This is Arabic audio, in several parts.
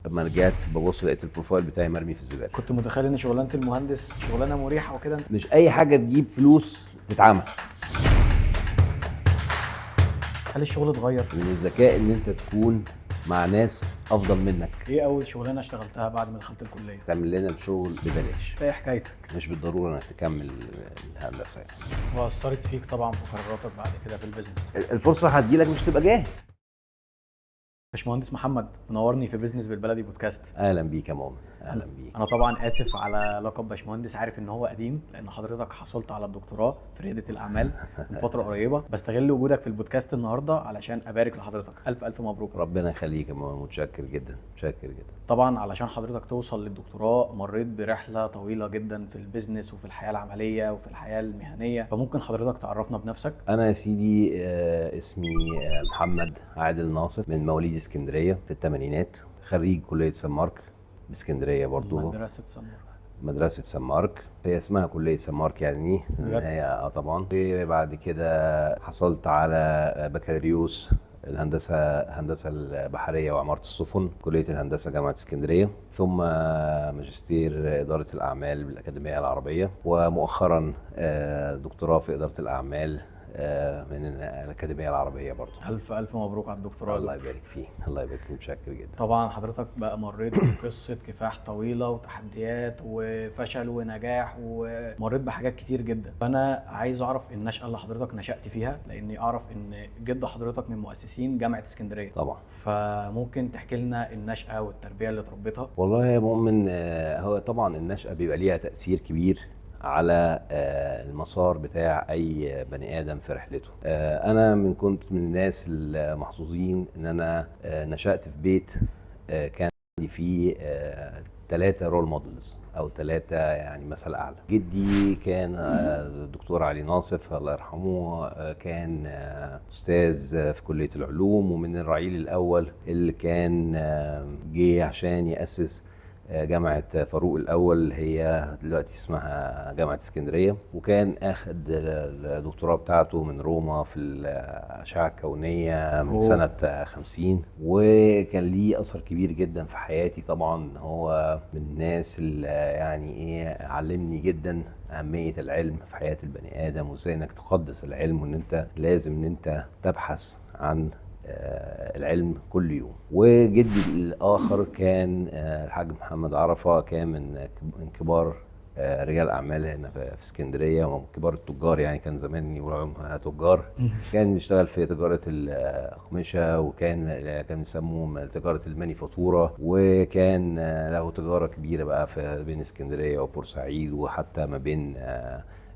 لما رجعت ببص لقيت البروفايل بتاعي مرمي في الزباله. كنت متخيل ان شغلانه المهندس شغلانه مريحه وكده. مش اي حاجه تجيب فلوس تتعمل. هل الشغل اتغير؟ من الذكاء ان انت تكون مع ناس افضل منك. ايه اول شغلانه اشتغلتها بعد ما دخلت الكليه؟ تعمل لنا الشغل ببلاش. ايه حكايتك؟ مش بالضروره انك تكمل الهندسه. واثرت فيك طبعا في قراراتك بعد كده في البيزنس. الفرصه هتجيلك مش تبقى جاهز. باشمهندس محمد، منورني في بيزنس بالبلدي بودكاست. اهلا بيك يا مؤمن، اهلا بيك. انا طبعا اسف على لقب باشمهندس، عارف ان هو قديم لان حضرتك حصلت على الدكتوراه في رياده الاعمال من فتره قريبه. بستغل وجودك في البودكاست النهارده علشان ابارك لحضرتك. الف الف مبروك. ربنا يخليك يا مؤمن، متشكر جدا متشكر جدا. طبعا علشان حضرتك توصل للدكتوراه مريت برحله طويله جدا في البيزنس وفي الحياه العمليه وفي الحياه المهنيه، فممكن حضرتك تعرفنا بنفسك؟ انا يا سيدي اسمي محمد عادل ناصر، من مواليد اسكندريه في الثمانينات، خريج كليه سان مارك باسكندريه برضو. مدرسه سان مارك. مدرسه سان مارك، هي اسمها كليه سان مارك يعني هي طبعا. وبعد كده حصلت على بكالوريوس الهندسه البحريه وعماره السفن، كليه الهندسه جامعه اسكندريه، ثم ماجستير اداره الاعمال بالاكاديميه العربيه، ومؤخرا دكتوراه في اداره الاعمال من الأكاديمية العربية برضو. ألف ألف مبروك على الدكتوراه. الله يبارك فيك، الله يبارك فيك، متشكر جدا. طبعا حضرتك بقى مريت بقصة كفاح طويلة وتحديات وفشل ونجاح، ومريت بحاجات كتير جدا. فأنا عايز أعرف النشأة اللي حضرتك نشأت فيها، لأني أعرف إن جد حضرتك من مؤسسين جامعة اسكندرية. طبعا. فممكن تحكي لنا النشأة والتربية اللي تربيتها؟ والله يا مؤمن، هو طبعا النشأة بيبقى ليها تأثير كبير على المسار بتاع اي بني ادم في رحلته. انا كنت من الناس المحظوظين ان انا نشأت في بيت كان عندي فيه 3 رول مودلز او 3 يعني مثل اعلى. جدي كان الدكتور علي ناصف الله يرحمه، كان استاذ في كلية العلوم، ومن الرعيل الاول اللي كان جه عشان يأسس جامعة فاروق الأول، هي دلوقتي اسمها جامعة اسكندرية، وكان أخد الدكتوراه بتاعته من روما في الأشعة الكونية من سنة 50، وكان ليه أثر كبير جدا في حياتي. طبعا هو من الناس اللي يعني إيه علمني جدا أهمية العلم في حياة البني آدم، وإزاي إنك تقدس العلم، وإن أنت لازم إن أنت تبحث عن العلم كل يوم. وجدي الآخر كان الحاج محمد عرفة، كان من كبار رجال أعمال هنا في اسكندرية، ومن كبار التجار يعني، كان زمان يقولوا تجار. كان بيشتغل في تجارة الأقمشة، وكان يسموه تجارة المانيفاتورة، وكان له تجارة كبيرة بقى في بين اسكندرية وبورسعيد، وحتى ما بين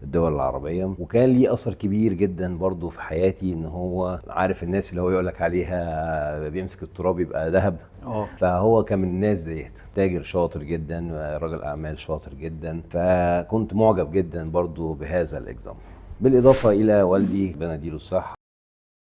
الدول العربية. وكان ليه أثر كبير جدا برضو في حياتي، ان هو عارف الناس اللي هو يقولك عليها بيمسك التراب يبقى ذهب. فهو كان من الناس ديت، تاجر شاطر جدا، راجل أعمال شاطر جدا، فكنت معجب جدا برضو بهذا الإكزامبل. بالإضافة إلى والدي ربنا يديله الصحة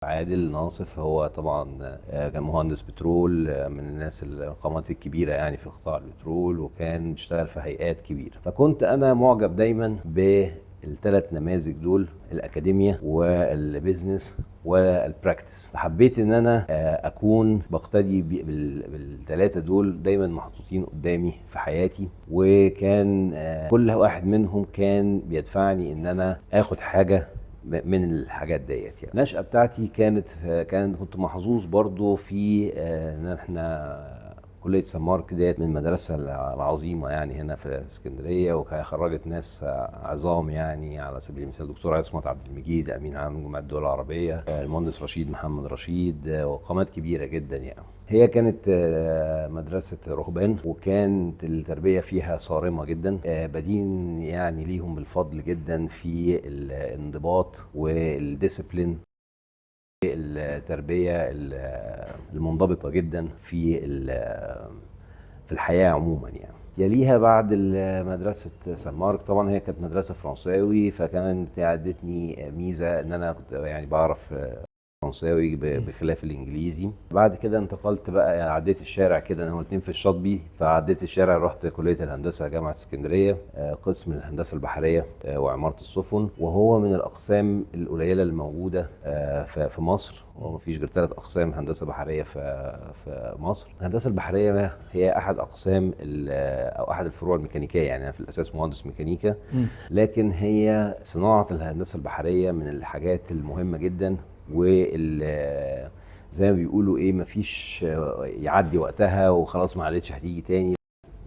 عادل ناصف، هو طبعا كان مهندس بترول، من الناس القامات الكبيرة يعني في قطاع البترول، وكان بيشتغل في هيئات كبيرة. فكنت أنا معجب دايما بالثلاث نماذج دول، الأكاديمية والبيزنس والبراكتس. حبيت ان انا اكون بقتدي بالثلاثه دول، دايما محطوطين قدامي في حياتي، وكان كل واحد منهم كان بيدفعني ان انا اخد حاجه من الحاجات ديت. يعني النشأة بتاعتي كنت محظوظ برضو في ان احنا كلية سان مارك ديت من المدرسة العظيمة يعني هنا في اسكندرية، وخرجت ناس عظام يعني، على سبيل المثال دكتور عصمت عبد المجيد أمين عام جمعية الدول العربية، المهندس رشيد محمد رشيد، وقامات كبيرة جدا يعني. هي كانت مدرسة رهبان، وكانت التربية فيها صارمة جدا، بدين يعني ليهم بالفضل جدا في الانضباط والديسيبلين، التربية المنضبطة جدا في الحياة عموما يعني. يليها بعد مدرسة سان مارك، طبعا هي كانت مدرسة فرنساوي، فكانت عدتني ميزة ان انا كنت يعني بعرف فرنساوي بخلاف الانجليزي. بعد كده انتقلت بقى، عديت الشارع كده، انا اتنين في الشاطبي، فعديت الشارع رحت كليه الهندسه جامعه اسكندريه، قسم الهندسه البحريه وعماره السفن، وهو من الاقسام القليله الموجوده في مصر، ومفيش غير 3 اقسام هندسه بحريه في مصر. الهندسه البحريه هي احد اقسام او احد الفروع الميكانيكيه، يعني انا في الاساس مهندس ميكانيكا، لكن هي صناعه الهندسه البحريه من الحاجات المهمه جدا، زي ما بيقولوا ايه، مفيش يعدي وقتها وخلاص ما عادتش هتيجي تاني.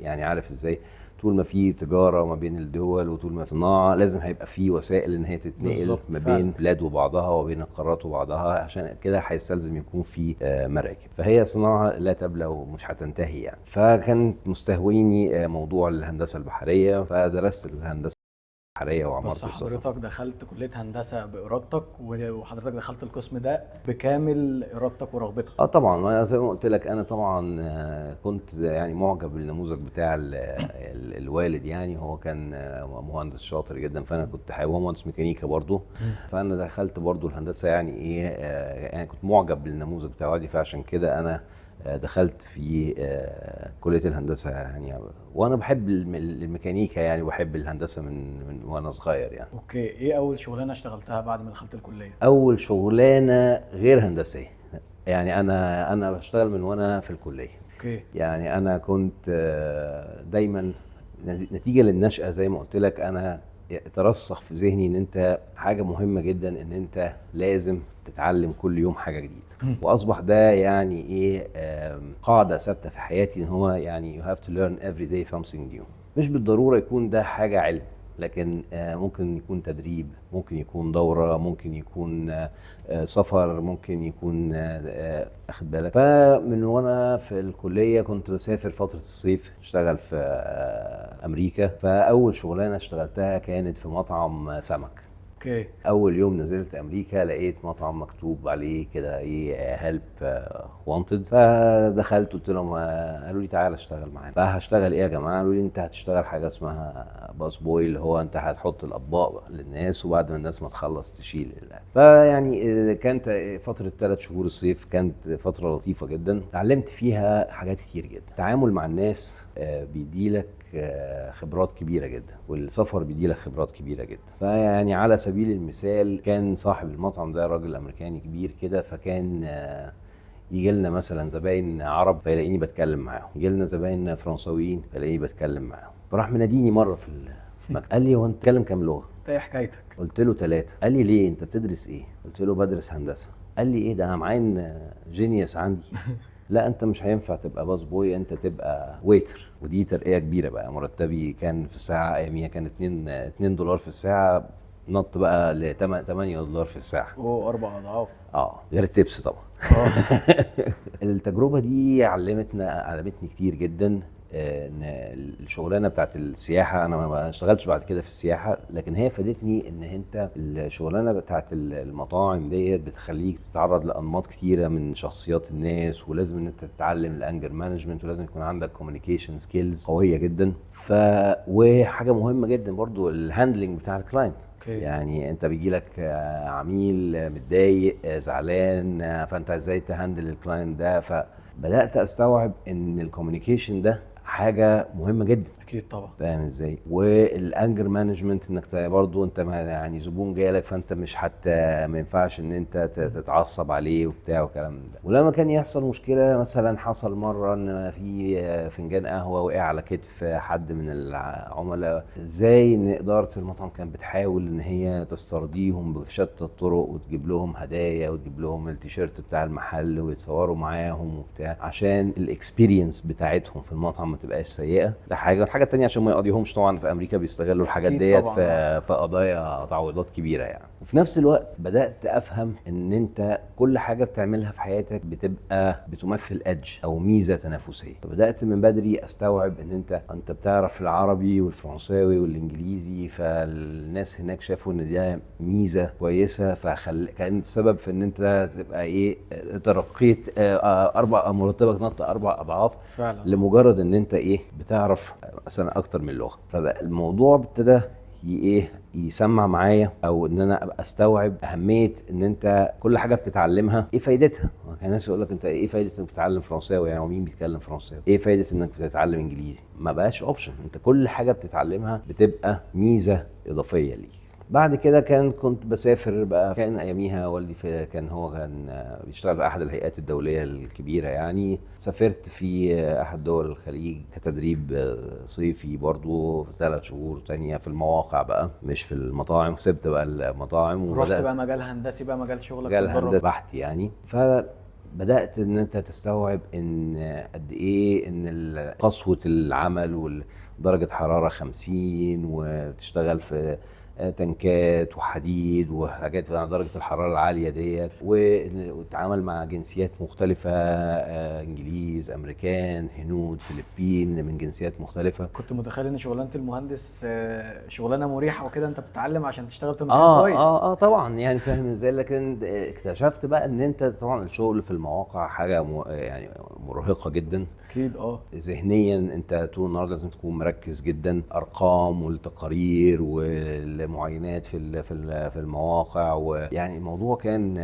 يعني عارف ازاي، طول ما في تجاره ما بين الدول وطول ما في صناعه لازم هيبقى في وسائل ان هي تتنقل ما بين بلاد وبعضها وبين القارات وبعضها، عشان كده هيستلزم يكون في مراكب. فهي صناعه لا تبلى ومش هتنتهي يعني. فكان مستهويني موضوع الهندسه البحريه، فدرست الهندسه البحريه وعماره السفن. بس حضرتك دخلت كليه هندسه بارادتك، وحضرتك دخلت القسم ده بكامل ارادتك ورغبتك؟ طبعا، زي ما قلت لك، انا طبعا كنت يعني معجب بالنموذج بتاع الوالد. يعني هو كان مهندس شاطر جدا، فانا كنت حابب، هو مهندس ميكانيكا برضه، فانا دخلت برضه الهندسه. يعني ايه، يعني كنت معجب بالنموذج بتاع والدي، فعشان كده انا دخلت في كليه الهندسه يعني. وانا بحب الميكانيكا يعني، وبحب الهندسه من وانا صغير يعني. اوكي، ايه اول شغلانه اشتغلتها بعد ما دخلت الكليه؟ اول شغلانه غير هندسيه، يعني انا بشتغل من وانا في الكليه. اوكي. يعني انا كنت دايما نتيجه للنشأة زي ما قلت لك، انا ترسخ في ذهني ان انت حاجه مهمه جدا، ان انت لازم تتعلم كل يوم حاجه جديده. واصبح ده يعني ايه، قاعده ثابته في حياتي، ان هو يعني you have to learn every day something new. مش بالضروره يكون ده حاجه علم، لكن ممكن يكون تدريب، ممكن يكون دورة، ممكن يكون سفر، ممكن يكون اخد بالك. فمن وانا في الكلية كنت بسافر فترة الصيف اشتغل في امريكا. فاول شغلانة اشتغلتها كانت في مطعم سمك. اوكي. اول يوم نزلت امريكا لقيت مطعم مكتوب عليه كده ايه، هيلب وانتد. فدخلت قلت لهم، قالوا لي تعالى اشتغل معانا. فهشتغل ايه يا جماعه؟ قالوا لي انت هتشتغل حاجه اسمها باس بوي، اللي هو انت هتحط الاطباق للناس، وبعد ما الناس ما تخلص تشيل الاكل. فيعني كانت فتره 3 شهور الصيف، كانت فتره لطيفه جدا، اتعلمت فيها حاجات كتير جدا. التعامل مع الناس بيديلك خبرات كبيرة جدا، والسفر بيديلك خبرات كبيرة جدا. فيعني على سبيل المثال، كان صاحب المطعم ده راجل أمريكاني كبير كده، فكان يجي لنا مثلا زباين عرب فيلاقيني بتكلم معاهم، يجي لنا زباين فرنساويين فيلاقيني بتكلم معاهم. فراح مناديني مرة في المكتب، قال لي هو انت بتتكلم كام لغة؟ انت ايه حكايتك؟ قلت له 3. قال لي ليه، انت بتدرس ايه؟ قلت له بدرس هندسة. قال لي ايه ده، انا معين جينيوس عندي. لا انت مش هينفع تبقى باص بوي، انت تبقى ويتر. ودي ترقيه كبيره بقى. مرتبي كان في الساعه اياميها كان 2 دولار في الساعه، نط بقى ل 8 دولار في الساعه. 4 اضعاف. غير التبس طبعا. التجربه دي علمتني كتير جدا. ان الشغلانه بتاعت السياحه، انا ما اشتغلتش بعد كده في السياحه، لكن هي فادتني ان انت الشغلانه بتاعت المطاعم ديت بتخليك تتعرض لانماط كتيره من شخصيات الناس، ولازم ان انت تتعلم الانجر مانجمنت، ولازم يكون عندك كوميونيكيشن سكيلز قويه جدا. وحاجه مهمه جدا برضو الهاندلنج بتاع الكلاينت. يعني انت بيجي لك عميل متضايق زعلان، فانت ازاي تهندل الكلاينت ده. فبدات استوعب ان الكوميونيكيشن ده حاجه مهمه جدا. اكيد طبعا. فاهم ازاي؟ والانجر مانجمنت، انك برضو انت يعني زبون جالك، فانت مش حتى ما ينفعش ان انت تتعصب عليه وبتاع وكلام ده. ولما كان يحصل مشكله، مثلا حصل مره ان في فنجان قهوه وقع على كتف حد من العملاء، ازاي ان اداره المطعم كانت بتحاول ان هي تسترضيهم بشتى الطرق، وتجيب لهم هدايا، وتجيب لهم التيشيرت بتاع المحل، ويتصوروا معاهم وبتاع، عشان الاكسبيرينس بتاعتهم في المطعم ما تبقاش سيئه. ده حاجه التانية عشان ما يقضيهمش. طبعا في امريكا بيستغلوا الحاجات ديت في قضايا تعويضات كبيره يعني. وفي نفس الوقت بدات افهم ان انت كل حاجه بتعملها في حياتك بتبقى بتمثل ادج او ميزه تنافسيه. فبدات من بدري استوعب ان انت بتعرف العربي والفرنساوي والانجليزي، فالناس هناك شافوا ان ده ميزه كويسه، كان السبب في ان انت تبقى ايه، ترقيت مرتبك نط 4 أضعاف فعلا، لمجرد ان انت ايه، بتعرف مثلا اكتر من لغه. فبقى الموضوع ابتدى يسمع معايا، او ان انا ابقى استوعب اهميه ان انت كل حاجه بتتعلمها ايه فايدتها. كان الناس يقول لك انت ايه فايده انك بتتعلم فرنساوي، يعني مين بيتكلم فرنساوي؟ ايه فايده انك بتتعلم انجليزي؟ ما بقاش اوبشن، انت كل حاجه بتتعلمها بتبقى ميزه اضافيه ليك. بعد كده كنت بسافر بقى. كان اياميها والدي كان بيشتغل في احد الهيئات الدوليه الكبيره يعني. سافرت في احد دول الخليج كتدريب صيفي برضو 3 شهور تانية في المواقع بقى، مش في المطاعم. سبت بقى المطاعم رحت وبدات بقى مجال هندسي بقى، مجال شغلك مجال تتدرب هندسه فيه. بحت يعني. فبدات ان انت تستوعب ان قد ايه ان قسوه العمل ودرجه حراره 50 وتشتغل في تنكات وحديد وحاجات على درجه الحراره العاليه ديت، وتتعامل مع جنسيات مختلفه، انجليز، امريكان، هنود، فلبين، من جنسيات مختلفه. كنت متخيل ان شغلانه المهندس شغلانه مريحه وكده، انت بتتعلم عشان تشتغل في مكان كويس. طبعا يعني فاهم ازاي. لكن اكتشفت بقى ان انت طبعا الشغل في المواقع حاجه يعني مرهقه جدا اكيد. ذهنيا. انت طول النهار لازم تكون مركز جدا، ارقام والتقارير والمعاينات في المواقع، ويعني الموضوع كان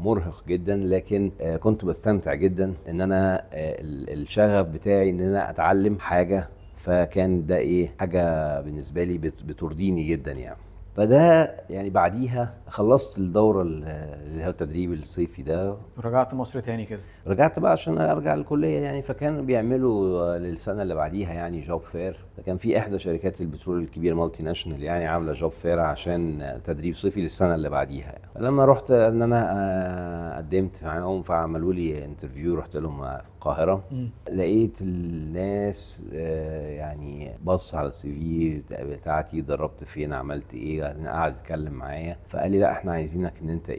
مرهق جدا. لكن كنت بستمتع جدا ان انا الشغف بتاعي ان انا اتعلم حاجه. فكان ده حاجه بالنسبه لي بترضيني جدا يعني. فده يعني بعديها خلصت الدوره اللي هو التدريب الصيفي ده. رجعت مصر تاني كده. رجعت بقى عشان ارجع الكليه يعني. فكانوا بيعملوا للسنه اللي بعديها يعني جوب فير. فكان في احدى شركات البترول الكبيره مالتي ناشونال يعني عامله جوب فير عشان تدريب صيفي للسنه اللي بعديها يعني. فلما رحت ان انا قدمت معاهم فعملوا لي انترفيو، رحت لهم في القاهره. لقيت الناس يعني بص على السي في بتاعتي، دربت فين، عملت ايه، قعد يتكلم معايا. فقال لي لا احنا عايزينك ان انت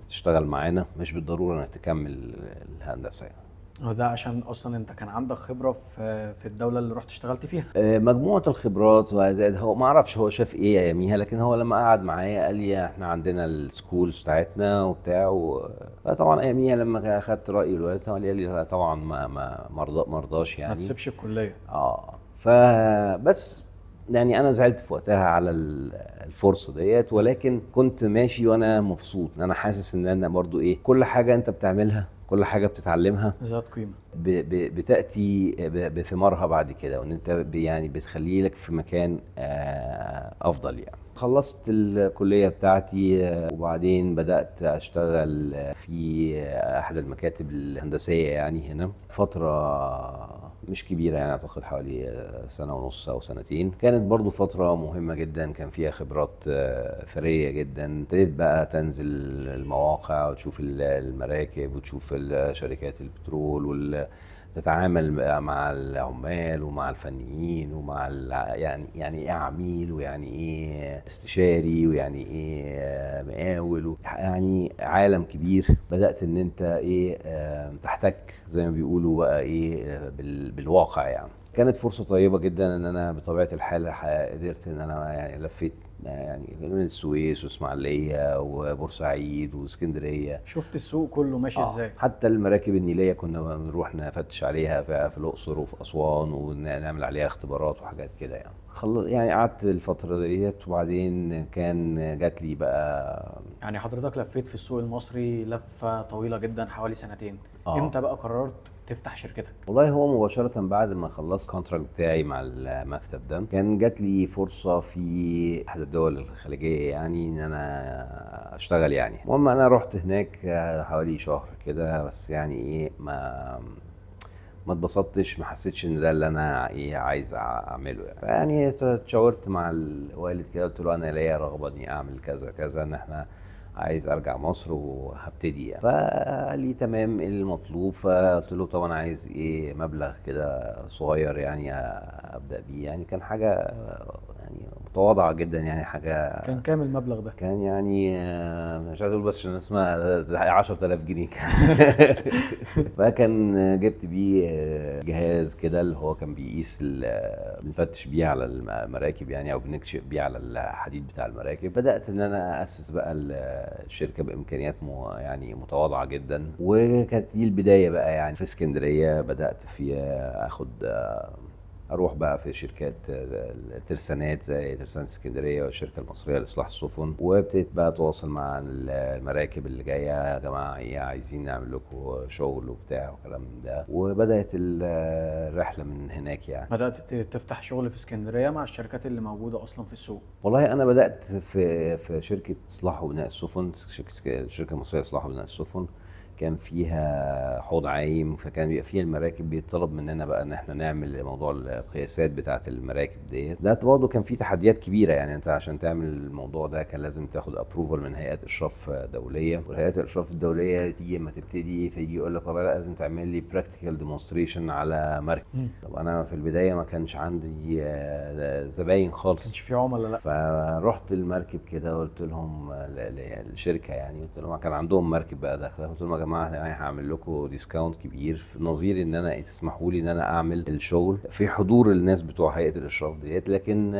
تشتغل معانا، مش بالضروره انك تكمل الهندسه يعني. وده عشان اصلا انت كان عندك خبره في الدوله اللي رحت اشتغلت فيها. مجموعه الخبرات وزائد هو ما اعرفش هو شاف ايه اياميها، لكن هو لما قعد معايا قال لي احنا عندنا السكولز بتاعتنا وبتاع فطبعا اياميها لما اخدت راي الوالد قال لي طبعا ما رضاش يعني ما تسيبش الكليه. فبس يعني انا زعلت في وقتها على الفرصه ديت، ولكن كنت ماشي وانا مبسوط ان انا حاسس ان انا برضو كل حاجه انت بتعملها، كل حاجه بتتعلمها ذات قيمه، بتاتي بثمارها بعد كده، وان انت يعني بتخلي لك في مكان افضل يعني. خلصت الكليه بتاعتي وبعدين بدات اشتغل في احد المكاتب الهندسيه يعني هنا فتره مش كبيره يعني، اعتقد حوالي سنه ونص او سنتين. كانت برضو فتره مهمه جدا، كان فيها خبرات ثريه جدا. ابتديت بقى تنزل المواقع وتشوف المراكب وتشوف شركات البترول تتعامل مع العمال ومع الفنيين ومع يعني ايه عميل، ويعني ايه استشاري، ويعني ايه مقاول، يعني عالم كبير. بدأت ان انت تحتك زي ما بيقولوا بقى بالواقع يعني. كانت فرصة طيبة جدا ان انا بطبيعة الحال قدرت ان انا يعني لفيت يعني من السويس واسماعيليه وبورسعيد واسكندريه. شفت السوق كله ماشي ازاي. حتى المراكب النيليه كنا بنروح نفتش عليها في الاقصر وفي اسوان ونعمل عليها اختبارات وحاجات كده يعني. يعني قعدت الفتره ديت، وبعدين كان جات لي بقى. يعني حضرتك لفيت في السوق المصري لفه طويله جدا حوالي سنتين. امتى بقى قررت تفتح شركتك؟ والله هو مباشرة بعد ما خلصت الكونتراكت بتاعي مع المكتب ده، كان جات لي فرصة في احد الدول الخليجية يعني ان انا اشتغل يعني. المهم انا رحت هناك حوالي شهر كده، بس يعني ما اتبسطتش، ما حسيتش ان ده اللي انا عايز اعمله يعني. اتشاورت مع الوالد كده، قلت له انا ليا رغبة اني اعمل كذا كذا، ان احنا عايز ارجع مصر وهبتدي يعني. فقال لي تمام، ايه المطلوب؟ فقلت له طبعا عايز مبلغ كده صغير يعني ابدا بيه يعني. كان حاجه يعني متواضعه جدا يعني. حاجه كان كام المبلغ ده؟ كان يعني مش عايز اقول بس عشان اسمها 10000 جنيه فكان جبت بيه جهاز كده اللي هو كان بيقيس بنفتش بيه على المراكب يعني، او بنكشف بيه على الحديد بتاع المراكب. بدات ان انا اسس بقى الشركه بامكانيات يعني متواضعه جدا. وكانت دي البدايه بقى يعني. في اسكندريه بدات في اروح بقى في شركات الترسانات زي ترسانة اسكندريه والشركه المصريه لاصلاح السفن، وابتديت بقى اتواصل مع المراكب اللي جايه، يا جماعه ايه عايزين نعمل لكم شغل وبتاع وكلام من ده، وبدات الرحله من هناك يعني. بدات تفتح شغل في اسكندريه مع الشركات اللي موجوده اصلا في السوق؟ والله انا بدات في شركه اصلاح وبناء السفن، الشركه المصريه لاصلاح وبناء السفن، كان فيها حوض عايم، فكان بيبقى فيها المراكب بيطلب مننا بقى ان احنا نعمل موضوع القياسات بتاعه المراكب ديت. ده برضه كان فيه تحديات كبيره، يعني انت عشان تعمل الموضوع ده كان لازم تاخد ابروفال من هيئات اشراف دوليه، والهيئات الاشراف الدوليه تيجي اما تبتدي فيجي يقول لك والله لازم تعمل لي براكتيكال ديمونستريشن على مركب. طب انا في البدايه ما كانش عندي زباين خالص، كانش في عملاء لا. فرحت المركب كده قلت لهم الشركه يعني، قلت لهم كان عندهم مركب بقى داخله، قلت لهم يا جماعه يعني هعمل لكم ديسكاونت كبير في نظير ان انا تسمحوا لي ان انا اعمل الشغل في حضور الناس بتوع هيئه الاشراف ديت، لكن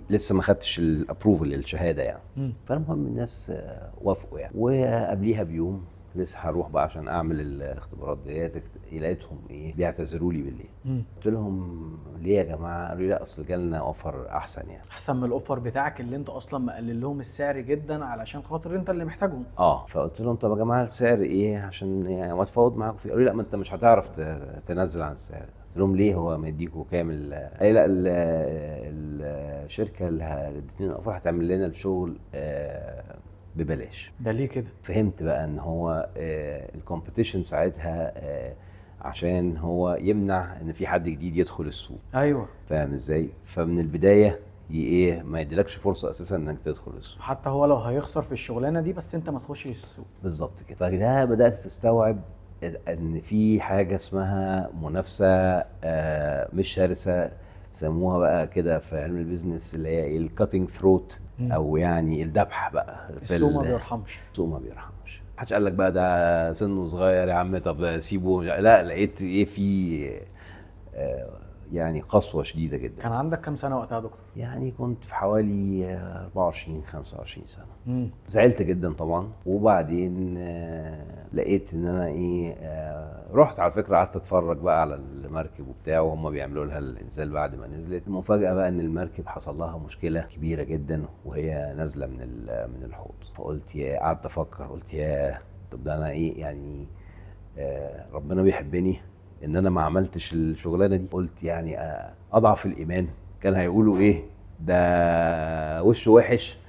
لسه ما خدتش الابروفل للشهاده يعني. فالمهم الناس وافقوا يعني، وقبليها بيوم لسه هروح بقى عشان اعمل الاختبارات ديت، لقيتهم ايه بيعتذروا لي بالليل. قلت لهم ليه يا جماعه؟ قالوا لي لا اصل جالنا اوفر احسن يعني، احسن من الاوفر بتاعك اللي انت اصلا مقلل لهم السعر جدا علشان خاطر انت اللي محتاجهم. فقلت لهم طب يا جماعه السعر ايه عشان يعني ما اتفاوض معاكم فيه؟ قالوا لي لا ما انت مش هتعرف تنزل عن السعر. قلت لهم ليه؟ هو مديكوا كامل؟ قال لي لا الشركه اللي ادتني الاوفر هتعمل لنا الشغل ببلاش. ده ليه كده؟ فهمت بقى ان هو الكومبيتيشن ساعتها عشان هو يمنع ان في حد جديد يدخل السوق. ايوه فاهم ازاي؟ فمن البدايه ايه ما يديلكش فرصه اساسا انك تدخل السوق، حتى هو لو هيخسر في الشغلانه دي بس انت ما تخشش السوق. بالظبط كده. فده بدات تستوعب ان في حاجه اسمها منافسه مش شرسه، سموها بقى كده في علم البيزنس اللي هي الكاتنج ثروت، او يعني الذبح بقى في السوق ما بيرحمش. السوق ما بيرحمش. محدش قال لك بقى ده سنه صغير يا عم طب سيبه، لا لقيت ايه في يعني قسوه شديده جدا. كان عندك كام سنه وقتها يا دكتور؟ يعني كنت في حوالي 24 25 سنه. زعلت جدا طبعا، وبعدين لقيت ان انا ايه رحت على فكره قعدت اتفرج بقى على المركب وبتاع وهم بيعملوا لها الانزال بعد ما نزلت. المفاجاه بقى ان المركب حصل لها مشكله كبيره جدا وهي نازله من الحوض. فقلت قعدت افكر قلت طب ده انا ايه يعني ربنا بيحبني ان انا ما عملتش الشغلانه دي. قلت يعني اضعف الايمان كان هيقولوا ايه ده وش وحش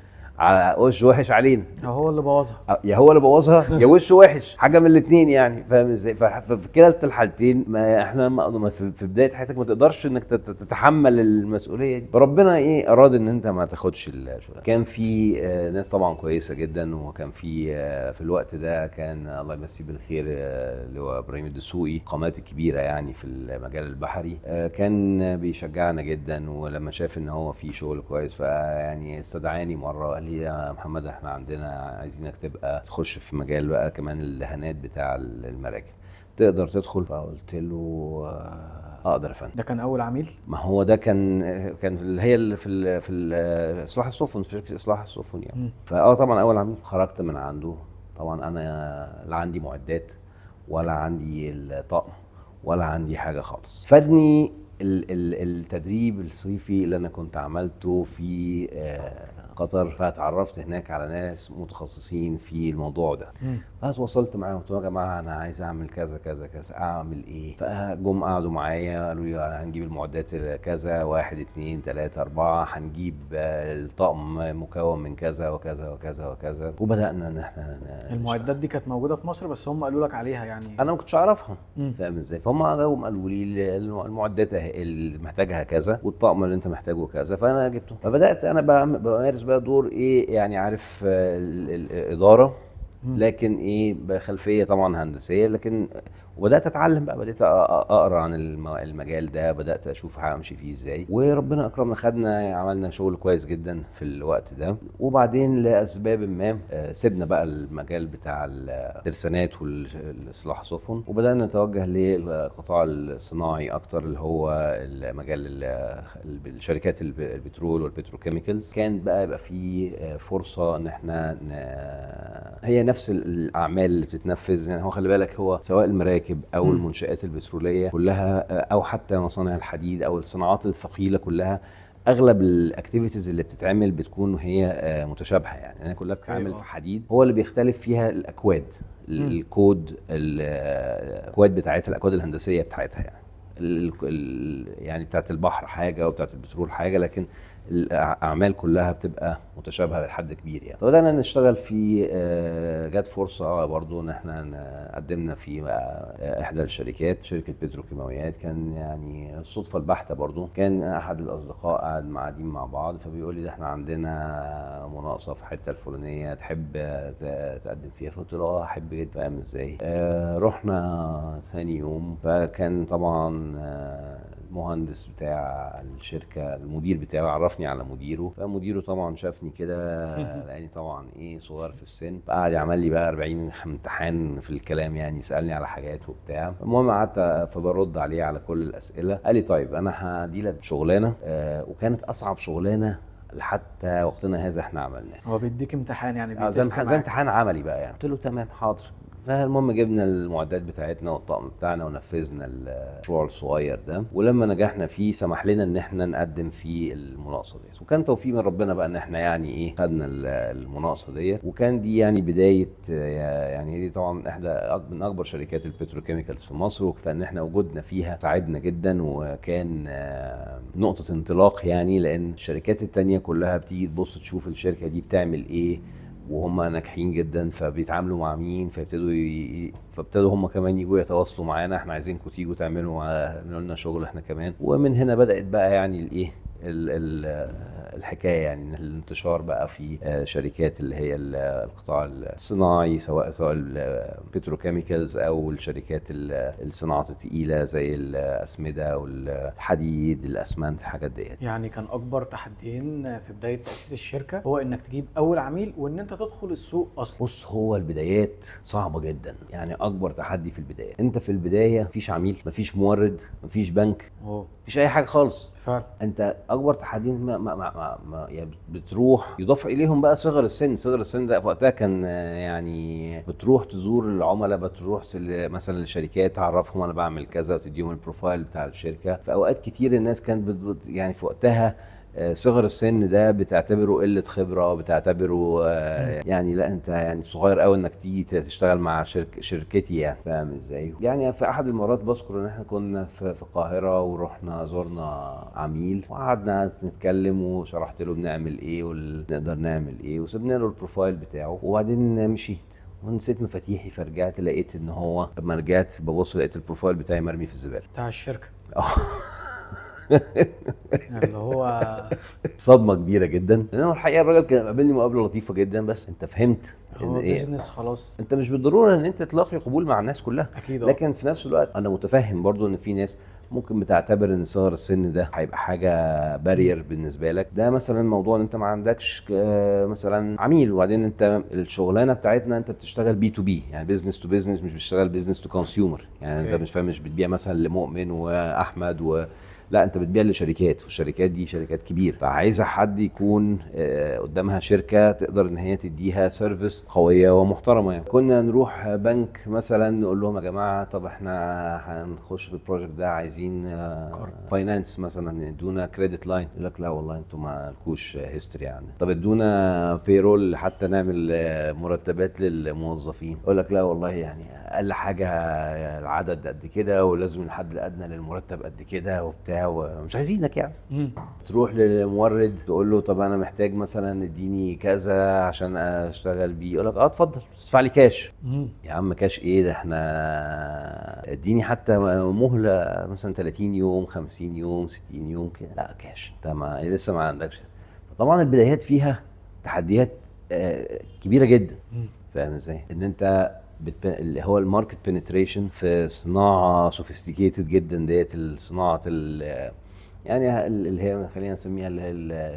وش وحش علينا، هو اللي بوظها يا هو اللي بوظها يا وش وحش، حاجه من الاثنين يعني. فاهم ازاي؟ ففي كلا الحالتين ما احنا في بدايه حياتك ما تقدرش انك تتحمل المسؤوليه دي. فربنا ايه اراد ان انت ما تاخدش الشغل. كان في ناس طبعا كويسه جدا، وكان في الوقت ده كان الله يمسيه بالخير اللي هو ابراهيم الدسوقي، قامات كبيره يعني في المجال البحري، كان بيشجعنا جدا. ولما شاف ان هو في شغل كويس فيعني استدعاني مره قال لي يا محمد احنا عندنا عايزينك تبقى تخش في مجال بقى كمان الدهانات بتاع المراكب، تقدر تدخل؟ فقلت له اقدر يا فندم. ده كان اول عميل؟ ما هو ده كان اللي هي اللي في اصلاح السفن، في شركه اصلاح السفن يعني. طبعا اول عميل. خرجت من عنده طبعا انا لا عندي معدات ولا عندي الطقم ولا عندي حاجه خالص. فادني التدريب الصيفي اللي انا كنت عملته في قطر، فاتعرفت هناك على ناس متخصصين في الموضوع ده. فتواصلت معاهم قلت لهم يا جماعه انا عايز اعمل كذا كذا كذا، اعمل ايه؟ فجم قعدوا معايا قالوا لي هنجيب المعدات كذا 1 2 3 4، هنجيب الطقم مكون من كذا وكذا وكذا وكذا. وبدانا ان احنا المعدات دي كانت موجوده في مصر بس هم قالوا لك عليها يعني؟ انا ما كنتش اعرفها. فاهم ازاي؟ فهم قالوا لي المعدات اللي محتاجها كذا والطقم اللي انت محتاجه كذا، فانا جبته. فبدات انا بمارس بقى دور ايه يعني عارف الاداره، لكن ايه بخلفيه طبعا هندسيه، لكن وبدات اتعلم بقى، بدات اقرا عن المجال ده، بدات اشوف همشي فيه ازاي. وربنا اكرمنا عملنا شغل كويس جدا في الوقت ده. وبعدين لاسباب ما سيبنا بقى المجال بتاع الترسانات والاصلاح السفن، وبدانا نتوجه للقطاع الصناعي اكتر اللي هو المجال الشركات البترول والبتروكيميكالز. كان بقى يبقى في فرصه ان احنا هي نفس الاعمال اللي بتتنفذ يعني. هو خلي بالك هو سواء المراكب المراكب او المنشآت البتروليه كلها، او حتى مصانع الحديد او الصناعات الثقيله كلها، اغلب الاكتيفيتيز اللي بتتعمل بتكون هي متشابهه. يعني انا كلها بتتعمل في حديد، هو اللي بيختلف فيها الاكواد، الكود، الاكواد بتاعتها، الاكواد الهندسيه بتاعتها. يعني يعني بتاعت البحر حاجه وبتاعت البترول حاجه، لكن الاعمال كلها بتبقى متشابهه لحد كبير. يعني فبدانا نشتغل في جت فرصه برضو ان احنا قدمنا في احدى الشركات، شركه بتروكيماويات. كان يعني الصدفه البحته برضو، كان احد الاصدقاء قاعدين مع بعض، فبيقول لي ده احنا عندنا مناقصه في حته الفلانيه، تحب تقدم فيها؟ فقلت له احب جدا. فاهم ازاي؟ رحنا ثاني يوم، فكان طبعا المهندس بتاع الشركه، المدير بتاعه، عرفني على مديره. فمديره طبعا شافني كده لاني طبعا صغير في السن، فقعد يعمل لي بقى 40 امتحان في الكلام، يعني يسالني على حاجات وبتاع. المهم قعدت فبرد عليه على كل الاسئله. قال لي طيب انا هدي لك شغلانه، وكانت اصعب شغلانه لحتى وقتنا هذا احنا عملناه. هو بيديك امتحان يعني زي امتحان عملي بقى. يعني قلت له تمام حاضر. فالمهم جبنا المعدات بتاعتنا والطقم بتاعنا ونفذنا المشروع الصغير ده، ولما نجحنا فيه سمح لنا ان احنا نقدم في المناقصه ديت. وكان توفيق من ربنا بقى ان احنا يعني خدنا المناقصه ديت. وكان دي يعني بدايه، يعني دي طبعا من اكبر شركات البتروكيميكالز في مصر، فان احنا وجودنا فيها ساعدنا جدا، وكان نقطه انطلاق. يعني لان الشركات التانية كلها بتيجي تبص تشوف الشركه دي بتعمل ايه وهم ناجحين جدا، فبيتعاملوا مع مين، فابتدوا هم كمان يجوا يتواصلوا معانا، احنا عايزينكم تيجوا تعملوا لنا شغل احنا كمان. ومن هنا بدأت بقى يعني الحكايه، يعني الانتشار بقى في شركات اللي هي القطاع الصناعي، سواء البتروكيميكالز او الشركات الصناعات الثقيله زي الاسمده والحديد، الاسمنت، الحاجات ديت. يعني كان اكبر تحديين في بدايه تاسيس الشركه هو انك تجيب اول عميل وان انت تدخل السوق اصلا. بص، هو البدايات صعبه جدا. يعني اكبر تحدي في البدايه، انت في البدايه مفيش عميل، مفيش مورد، مفيش بنك، مفيش اي حاجه خالص. فعلا انت اكبر تحدي ما يعني بتروح يضاف اليهم بقى صغر السن ده. في وقتها كان يعني بتروح تزور العملاء، بتروح مثلا للشركات تعرفهم انا بعمل كذا وتديهم البروفايل بتاع الشركه. في اوقات كتير الناس كانت يعني في وقتها صغر السن ده بتعتبره قله خبره، بتعتبره يعني لا انت يعني صغير قوي انك تيجي تشتغل مع شركتي. يعني فاهم ازاي؟ يعني في احد المرات بذكر ان احنا كنا في القاهره، ورحنا زرنا عميل وقعدنا نتكلم، وشرحت له بنعمل ايه ونقدر نعمل ايه، وسبنا له البروفايل بتاعه، وبعدين مشيت ونسيت مفاتيحي. فرجعت لقيت ان هو، لما رجعت ببص لقيت البروفايل بتاعي مرمي في الزباله بتاع الشركه. اللي هو صدمه كبيره جدا. لان هو الحقيقه الراجل كان قابلني مقابله لطيفه جدا، بس انت فهمت هو بيزنس خلاص. انت مش بالضروره ان انت تلاقي قبول مع الناس كلها اكيد. لكن في نفس الوقت انا متفهم برضو ان في ناس ممكن بتعتبر ان صغر السن ده هيبقى حاجه بارير بالنسبه لك. ده مثلا موضوع ان انت ما عندكش مثلا عميل، وبعدين انت الشغلانه بتاعتنا انت بتشتغل بي تو بي، يعني بزنس تو بزنس، مش بتشتغل بزنس تو كونسيومر. يعني انت مش فاهم، مش بتبيع مثلا لمؤمن واحمد لا، انت بتبيع لشركات، والشركات دي شركات كبيره، فعايزه حد يكون قدامها شركه تقدر ان هي تديها سيرفيس قويه ومحترمه. يعني كنا نروح بنك مثلا نقول لهم يا جماعه طب احنا هنخش في البروجكت ده، عايزين فاينانس مثلا، ادونا كريدت لاين. يقول لك لا والله انتوا ما لكوش هيستوري يعني. طب ادونا بيرول حتى نعمل مرتبات للموظفين. يقول لك لا والله يعني اقل حاجه العدد قد كده، ولازم الحد الادنى للمرتب قد كده وبتاع، ومش عايزينك يعني. تروح للمورد تقول له طب انا محتاج مثلا اديني كذا عشان اشتغل بيه. يقول لك اتفضل بس ادفع لي كاش. يا عم كاش ايه ده، احنا اديني حتى مهله مثلا 30 يوم 50 يوم 60 يوم كده. لا كاش، انت لسه ما عندكش. طبعا البدايات فيها تحديات كبيره جدا. فاهم ازاي؟ ان انت اللي هو الماركت بنتريشن في صناعه سوفيستيكيتد جدا ديت، الصناعه يعني اللي هي خلينا نسميها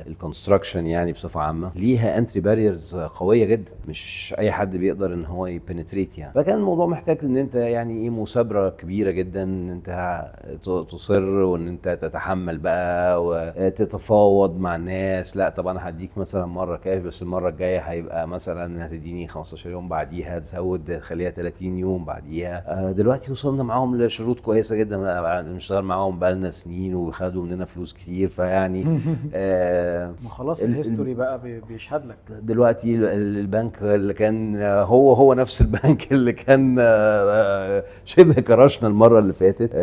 الكونستراكشن يعني بصفه عامه ليها انتري باريرز قويه جدا، مش اي حد بيقدر ان هو يبنتريت يعني. فكان الموضوع محتاج ان انت يعني ايه مثابره كبيره جدا، ان انت تصر وان انت تتحمل بقى وتتفاوض مع الناس. لا طب انا هديك مثلا مره كاش، بس المره الجايه هيبقى مثلا هتديني 15 يوم، بعديها تزود خليها 30 يوم بعديها. دلوقتي وصلنا معاهم لشروط كويسه جدا، بنشتغل معاهم بقالنا سنين وخدوا مننا فلوس كتير، فيعني ما خلاص الهيستوري بقى بيشهد لك. دلوقتي البنك اللي كان هو نفس البنك اللي كان شبه كرشنا المره اللي فاتت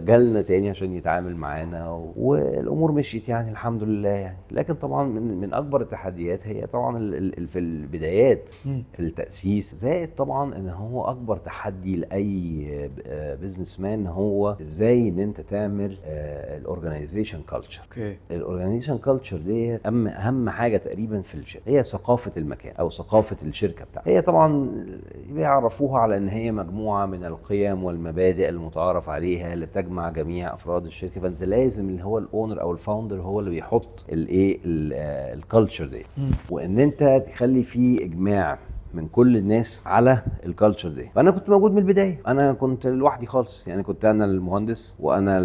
جالنا تاني عشان يتعامل معانا، والامور مشيت يعني الحمد لله يعني. لكن طبعا من اكبر التحديات هي طبعا في البدايات في التاسيس، زائد طبعا ان هو اكبر تحدي لاي بزنس مان هو ازاي ان انت تعمل الاورجنايزيشن كلتشر. الاورجنايزيشن كلتشر دي اهم حاجه تقريبا في الشركه، هي ثقافه المكان او ثقافه الشركه بتاعتك. هي طبعا بيعرفوها على ان هي مجموعه من القيم والمبادئ المتعارف عليها اللي بتجمع جميع افراد الشركه، فانت لازم اللي هو الاونر او الفاوندر هو اللي بيحط الايه الكالتشر دي، وان انت تخلي فيه اجماع من كل الناس على الكالتشر دي. فانا كنت موجود من البدايه، انا كنت لوحدي خالص يعني، كنت انا المهندس وانا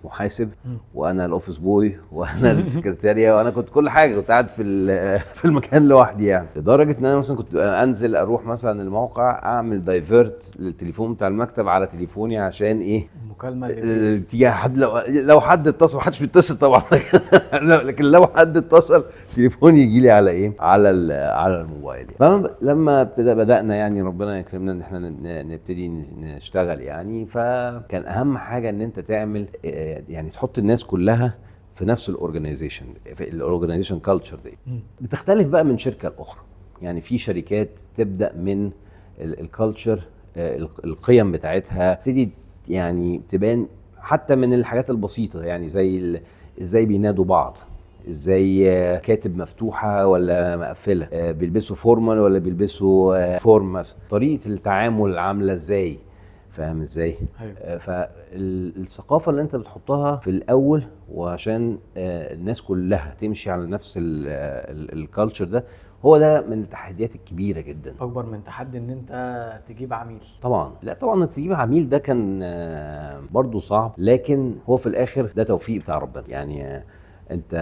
المحاسب وانا الاوفيس بوي وانا السكرتاريه، وانا كنت كل حاجه، كنت قاعد في المكان لوحدي يعني. لدرجه ان انا مثلا كنت انزل اروح مثلا الموقع اعمل دايفيرت للتليفون بتاع المكتب على تليفوني عشان ايه المكالمه اللي تيجي حد، لو حد اتصل، محدش بيتصل طبعا لكن لو حد اتصل تليفوني يجي لي على ايه، على الموبايل يعني. فلما بدأنا يعني ربنا يكرمنا ان احنا نبتدي نشتغل يعني، فكان اهم حاجه ان انت تعمل يعني تحط الناس كلها في نفس الاورجنايزيشن، في الاورجنايزيشن كلتشر دي. بتختلف بقى من شركه لاخرى يعني. في شركات تبدا من الكلتشر القيم بتاعتها تبتدي يعني تبان حتى من الحاجات البسيطه يعني، زي ازاي بينادوا بعض، ازاي كاتب مفتوحه ولا مقفله، بيلبسوا فورمال ولا بيلبسوا فورم مثلا، طريقه التعامل عامله ازاي، فاهم ازاي؟ فالثقافه اللي انت بتحطها في الاول وعشان الناس كلها تمشي على نفس الكالتشر ده، هو ده من التحديات الكبيره جدا. اكبر من تحدي ان انت تجيب عميل طبعا. لا طبعا تجيب عميل ده كان برضو صعب، لكن هو في الاخر ده توفيق بتاع ربنا يعني. انت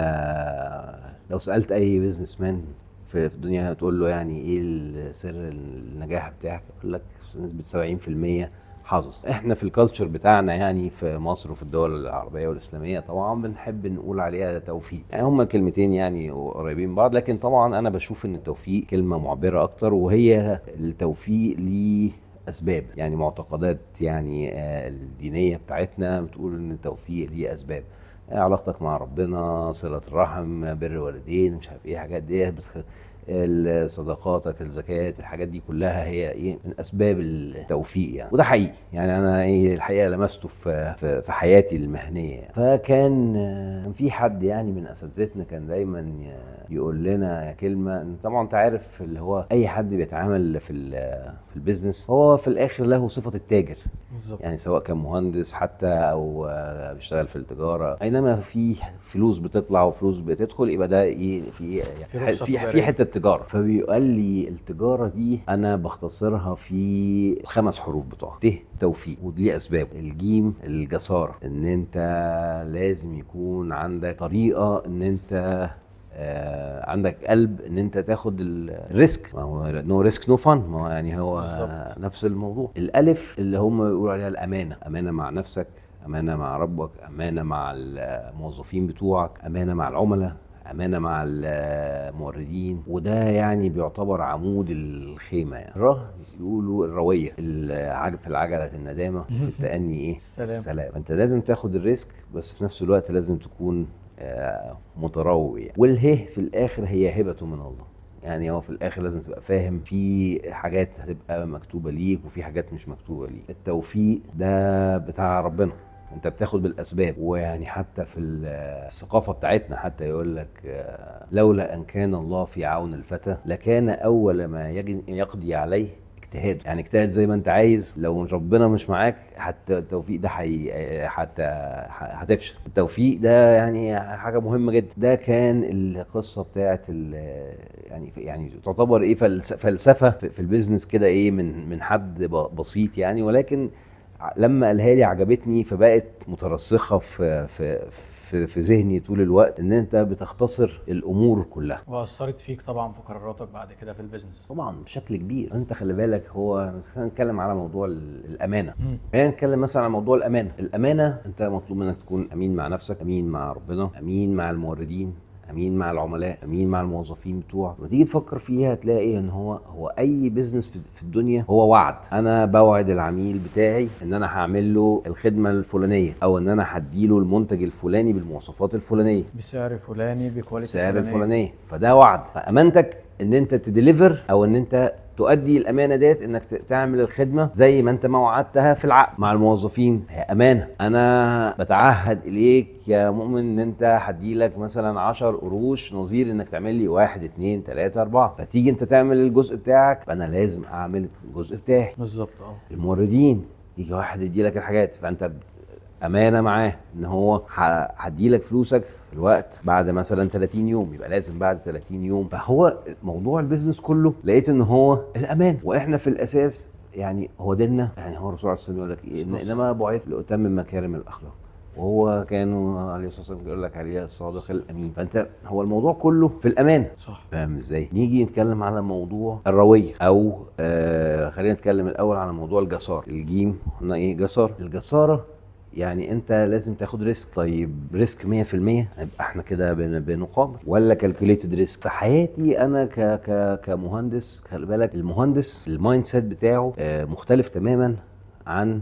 لو سالت اي بيزنس مان في الدنيا هتقول له يعني ايه سر النجاح بتاعك، يقول لك نسبه 70% حظ. احنا في الكالتشر بتاعنا يعني في مصر وفي الدول العربيه والاسلاميه طبعا بنحب نقول عليها توفيق، يعني هما الكلمتين يعني قريبين من بعض، لكن طبعا انا بشوف ان التوفيق كلمه معبره اكتر، وهي التوفيق ليه اسباب يعني، معتقدات يعني الدينيه بتاعتنا بتقول ان التوفيق ليه اسباب، علاقتك مع ربنا، صله الرحم، بر والدين، مش عارف ايه حاجات دي، صداقاتك، الزكاة، الحاجات دي كلها هي ايه من اسباب التوفيق يعني. وده حقيقي يعني، انا ايه الحقيقه لمسته في حياتي المهنيه. فكان في حد يعني من اساتذتنا كان دايما يقول لنا كلمه، طبعا انت عارف اللي هو اي حد بيتعامل في البيزنس هو في الاخر له صفه التاجر بالزبط. يعني سواء كان مهندس حتى او بيشتغل في التجاره، اينما في فلوس بتطلع وفلوس بتدخل يبقى ده ايه في حته تجاره. فبيقال لي التجاره دي انا بختصرها في 5 حروف بتوعها: ت توفيق، ودي اسباب. الجيم الجساره، ان انت لازم يكون عندك طريقه ان انت عندك قلب ان انت تاخد الريسك، ما هو نو ريسك نو فن، ما هو يعني هو بالزبط. نفس الموضوع. الالف اللي هم بيقولوا عليها الامانه، امانه مع نفسك، امانه مع ربك، امانه مع الموظفين بتوعك، امانه مع العملاء، امانه مع الموردين، وده يعني بيعتبر عمود الخيمه يعني. يقولوا الرويه، في العجله الندامه، في التأني ايه السلام. انت لازم تاخد الريسك، بس في نفس الوقت لازم تكون متروي يعني. والهه في الاخر هي هبه من الله يعني، هو في الاخر لازم تبقى فاهم في حاجات هتبقى مكتوبه ليك وفي حاجات مش مكتوبه ليك. التوفيق ده بتاع ربنا، انت بتاخد بالاسباب. ويعني حتى في الثقافه بتاعتنا حتى يقول لك لولا ان كان الله في عون الفتى لكان اول ما يقضي عليه اجتهاد، يعني اجتهد زي ما انت عايز، لو ربنا مش معاك حتى التوفيق ده حتى هتفشل. التوفيق ده يعني حاجه مهمه جدا. ده كان القصه بتاعت يعني تعتبر ايه فلسفه في البيزنس كده، ايه من حد بسيط يعني، ولكن لما قالها لي عجبتني، فبقت مترسخه في ذهني طول الوقت، ان انت بتختصر الامور كلها. واثرت فيك طبعا في قراراتك بعد كده في البيزنس؟ طبعا بشكل كبير. انت خلي بالك، هو خلينا نتكلم على موضوع الامانه. خلينا نتكلم مثلا على موضوع الامانه. انت مطلوب منك تكون امين مع نفسك، امين مع ربنا، امين مع الموردين، امين مع العملاء، امين مع الموظفين بتوعك. لما تيجي تفكر فيها هتلاقي ان هو اي بيزنس في الدنيا هو وعد. انا بوعد العميل بتاعي ان انا هعمل له الخدمه الفلانيه، او ان انا هديله المنتج الفلاني بالمواصفات الفلانيه، بسعر فلاني، بكواليتي السعر الفلانيه. فده وعد. فامانتك ان انت تديليفر، او ان انت تؤدي الامانه ديت، انك تعمل الخدمه زي ما انت ما وعدتها في العقد مع الموظفين. هي امانه. انا بتعهد اليك يا مؤمن ان انت هديلك مثلا 10 قروش نظير انك تعمل لي 1 2 3 4. فتيجي انت تعمل الجزء بتاعك، فانا لازم اعمل الجزء بتاعي. بالظبط. الموردين، يجي واحد يديلك الحاجات، فانت امانه معاه ان هو هديلك فلوسك في الوقت بعد مثلا 30 يوم، يبقى لازم بعد 30 يوم. فهو موضوع البيزنس كله لقيت ان هو الامان. واحنا في الاساس يعني هو ديننا، يعني هو الرسول عليه الصلاه والسلام يقول لك ايه، انما بعث لاتمم مكارم الاخلاق، وهو كانوا عليه الصلاه والسلام يقول لك عليه الصادق الامين. فانت هو الموضوع كله في الامان. صح. فاهم ازاي؟ نيجي نتكلم على موضوع الرويه، او خلينا نتكلم الاول على موضوع الجسار. الجيم قلنا ايه؟ جسار. الجساره يعني انت لازم تاخد ريسك. طيب ريسك 100%، يبقى احنا كده بنقابل، ولا كالكوليتد ريسك؟ في حياتي انا كمهندس، خلي بالك المهندس المايند سيت بتاعه مختلف تماما عن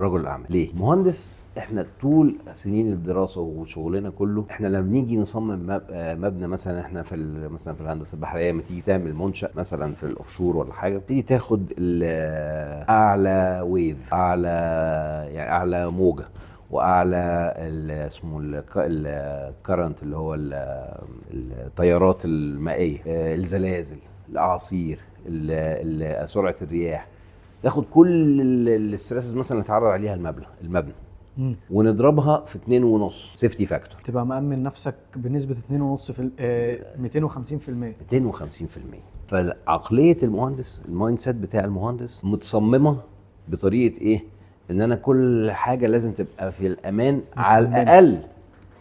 رجل الاعمال. ليه؟ مهندس احنا طول سنين الدراسه وشغلنا كله، احنا لما بنيجي نصمم مبنى مثلا، احنا مثلا في الهندسه البحريه، لما تيجي تعمل منشأ مثلا في الاوفشور ولا حاجه، تيجي تاخد اعلى ويف، اعلى موجه، واعلى اسمه الكرنت اللي هو التيارات المائيه، الزلازل، الاعاصير، سرعه الرياح. تاخد كل الاسترسز مثلا اللي اتعرض عليها المبنى ونضربها في 2.5 سيفتي فاكتور، تبقى مأمن نفسك بنسبة 2.5 في 250%. فعقلية المهندس، المايند سيت بتاع المهندس متصممة بطريقة ايه؟ ان انا كل حاجة لازم تبقى في الامان على الاقل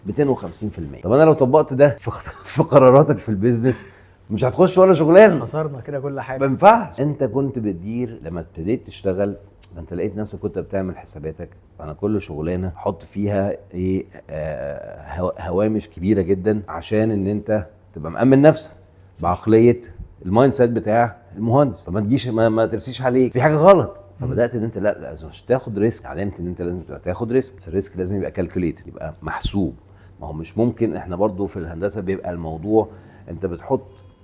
250%. طب انا لو طبقت ده في قراراتك في البيزنس، مش هتخش ولا شغلانه، خسرنا كده كل حاجه. ما ينفعش. انت كنت بتدير لما ابتديت تشتغل، انت لقيت نفسك كنت بتعمل حساباتك. انا كل شغلانه حط فيها ايه؟ هوامش كبيره جدا، عشان ان انت تبقى مأمن نفسك بعقليه المايند سيت بتاع المهندس. فما تجيش ما ترسيش عليك في حاجه غلط. فبدات ان انت لا لازم تاخد ريسك. علمت ان انت لازم تاخد ريسك، بس الريسك لازم يبقى كالكوليت، يبقى محسوب. ما هو مش ممكن، احنا برضو في الهندسه بيبقى الموضوع انت بتحط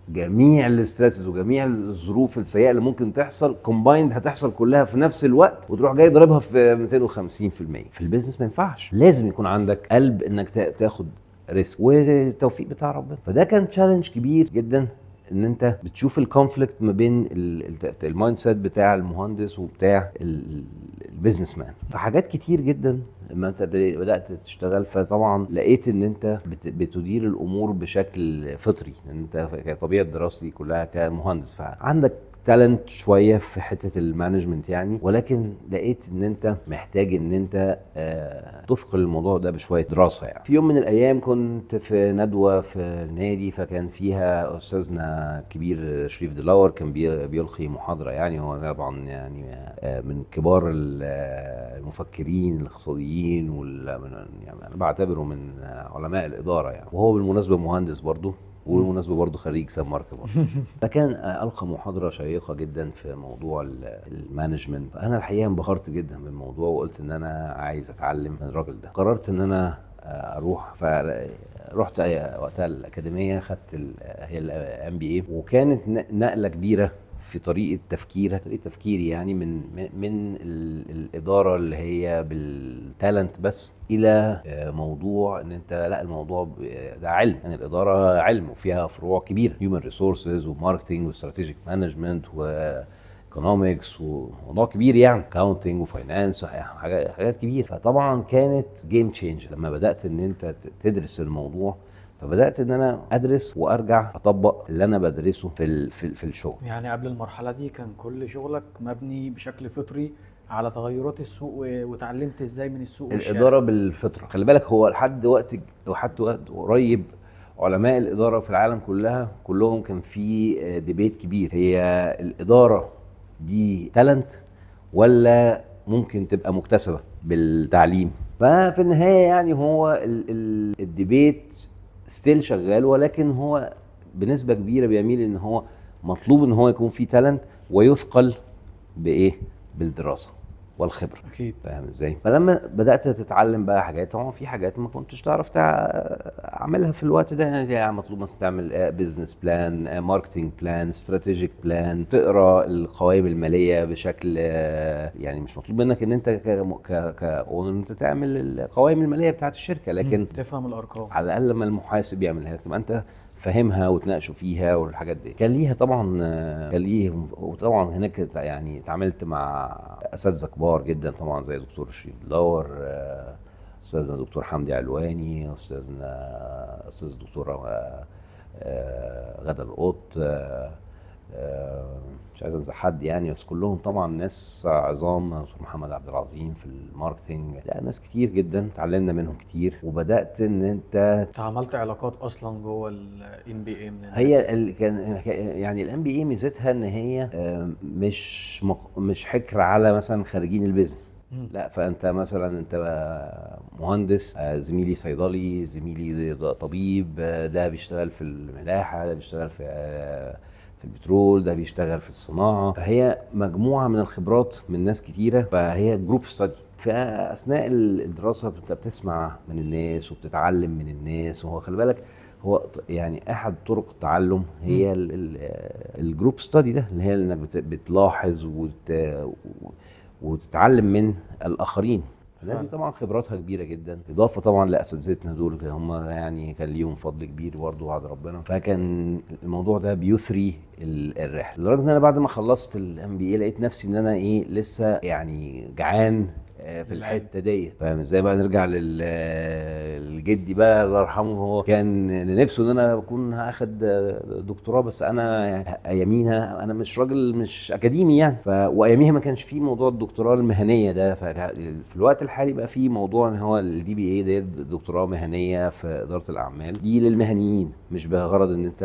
جميع الاسترسز وجميع الظروف السيئه اللي ممكن تحصل كومبايند، هتحصل كلها في نفس الوقت، وتروح جاي ضاربها في 250%. في البيزنس ما ينفعش، لازم يكون عندك قلب انك تاخد ريسك، والتوفيق بتاع ربنا. فده كان تشالنج كبير جدا، ان انت بتشوف الكونفليكت ما بين المايند سيت بتاع المهندس وبتاع البيزنس مان. فحاجات كتير جدا لما انت بدات تشتغل، فطبعا لقيت ان انت بتدير الامور بشكل فطري، ان انت كطبيعه دراستي كلها كمهندس، فعندك تالنت شويه في حته المانجمنت يعني، ولكن لقيت ان انت محتاج ان انت تثقل الموضوع ده بشويه دراسه يعني. في يوم من الايام كنت في ندوه في النادي، فكان فيها استاذنا كبير شريف دلاور، كان بيلقي محاضره يعني. هو طبعا يعني من كبار المفكرين الاقتصاديين، يعني انا بعتبره من علماء الاداره يعني. وهو بالمناسبه مهندس برضه، وبالمناسبه برضه خريج سان مارك برضه. فكان القى محاضره شيقه جدا في موضوع المانجمنت. انا الحقيقه انبهرت جدا بالموضوع، وقلت ان انا عايز اتعلم من الراجل ده. قررت ان انا اروح، فرحت وقتها الاكاديميه، خدت هي الام بي اي، وكانت نقله كبيره في طريقه تفكيري يعني، من الاداره اللي هي بالتالنت بس، الى موضوع ان انت لا، الموضوع ده علم يعني. الاداره علم وفيها فروع كبيره، هيومن ريسورسز وماركتنج واستراتيجيك مانجمنت ايكونومكس وموضوع كبير يعني، اكاونتنج وفاينانس، حاجات كبيره. فطبعا كانت جيم تشينج لما بدات ان انت تدرس الموضوع. فبدات ان انا ادرس وارجع اطبق اللي انا بدرسه في الشغل. يعني قبل المرحله دي كان كل شغلك مبني بشكل فطري على تغيرات السوق وتعلمت ازاي من السوق والشارع. الاداره بالفطره، خلي بالك هو لحد وقت قريب علماء الاداره في العالم كلهم كان في ديبيت كبير، هي الاداره دي تالنت ولا ممكن تبقى مكتسبه بالتعليم. ففي النهايه يعني هو الديبيت ستيل شغال، ولكن هو بنسبه كبيره بيميل ان هو مطلوب ان هو يكون في تالنت ويثقل بايه؟ بالدراسه والخبره. اكيد. فاهم ازاي؟ فلما بدات تتعلم بقى حاجات، طبعا في حاجات ما كنتش تعرف اعملها في الوقت ده. يعني مطلوب مثلا تعمل بزنس بلان، ماركتنج بلان، استراتيجيك بلان، تقرا القوائم الماليه بشكل يعني مش مطلوب منك ان انت ان انت تعمل القوائم الماليه بتاعت الشركه، لكن تفهم الارقام على الاقل لما المحاسب يعملها لك تبقى انت فاهمها وتناقشوا فيها والحاجات دي. كان ليها طبعا وطبعا هناك يعني اتعاملت مع اساتذه كبار جدا طبعا زي دكتور شريف دلاور، استاذنا دكتور حمدي علواني، استاذ دكتور غدا القط، مش عايز انسى حد يعني، بس كلهم طبعا ناس عظام. دكتور محمد عبد العظيم في الماركتنج، لا ناس كتير جدا اتعلمنا منهم كتير. وبدات ان انت عملت علاقات اصلا جوه الام بي اي من الناس. هي كان يعني الام بي اي ميزتها ان هي مش حكر على مثلا خريجين البيزنس. لا، فانت مثلا انت مهندس، زميلي صيدلي، زميلي طبيب، ده بيشتغل في الملاحه، ده بيشتغل في البترول، ده بيشتغل في الصناعه. فهي مجموعه من الخبرات من ناس كتيره، فهي جروب ستادي. فاثناء الدراسه انت بتسمع من الناس وبتتعلم من الناس. وهو خلي بالك هو يعني احد طرق التعلم هي الجروب ستادي ده، اللي هي انك بتلاحظ وتتعلم من الاخرين. الناس دي طبعا خبراتها كبيره جدا، اضافه طبعا لاساتذتنا دول هم يعني كان ليهم فضل كبير برضه بعد ربنا. فكان الموضوع ده بيثري الرحله، لدرجه ان انا بعد ما خلصت الام بي اي لقيت نفسي ان انا لسه يعني جعان في الحته ديت. فاهم ازاي؟ بقى نرجع لجدي بقى الله يرحمه، هو كان نفسه ان انا اكون هاخد دكتوراه، بس انا اياميها انا مش راجل مش اكاديمي يعني. واياميها ما كانش في موضوع الدكتوراه المهنيه ده. في الوقت الحالي بقى في موضوع ان هو الدي بي اي ده دكتوراه مهنيه في اداره الاعمال، دي للمهنيين مش بغرض ان انت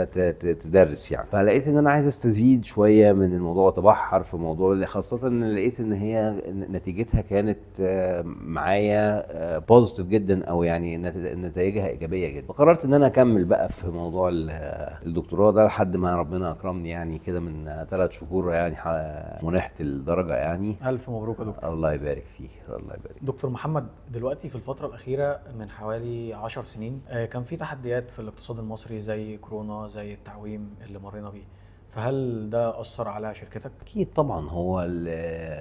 تدرس يعني. فلقيت ان انا عايز استزيد شويه من الموضوع، اتبحر في موضوع، خاصه ان لقيت ان هي نتيجتها كانت معايا بوزيتيف جدا، او يعني نتائجها ايجابيه جدا. فقررت ان انا اكمل بقى في موضوع الدكتوراه ده لحد ما ربنا اكرمني يعني كده من 3 شهور يعني منحت الدرجه يعني. الف مبروك يا دكتور. الله يبارك فيك، الله يبارك. دكتور محمد، دلوقتي في الفتره الاخيره من حوالي 10 سنين كان في تحديات في الاقتصاد المصري زي كورونا، زي التعويم اللي مرينا بيه، فهل ده اثر على شركتك؟ اكيد طبعا. هو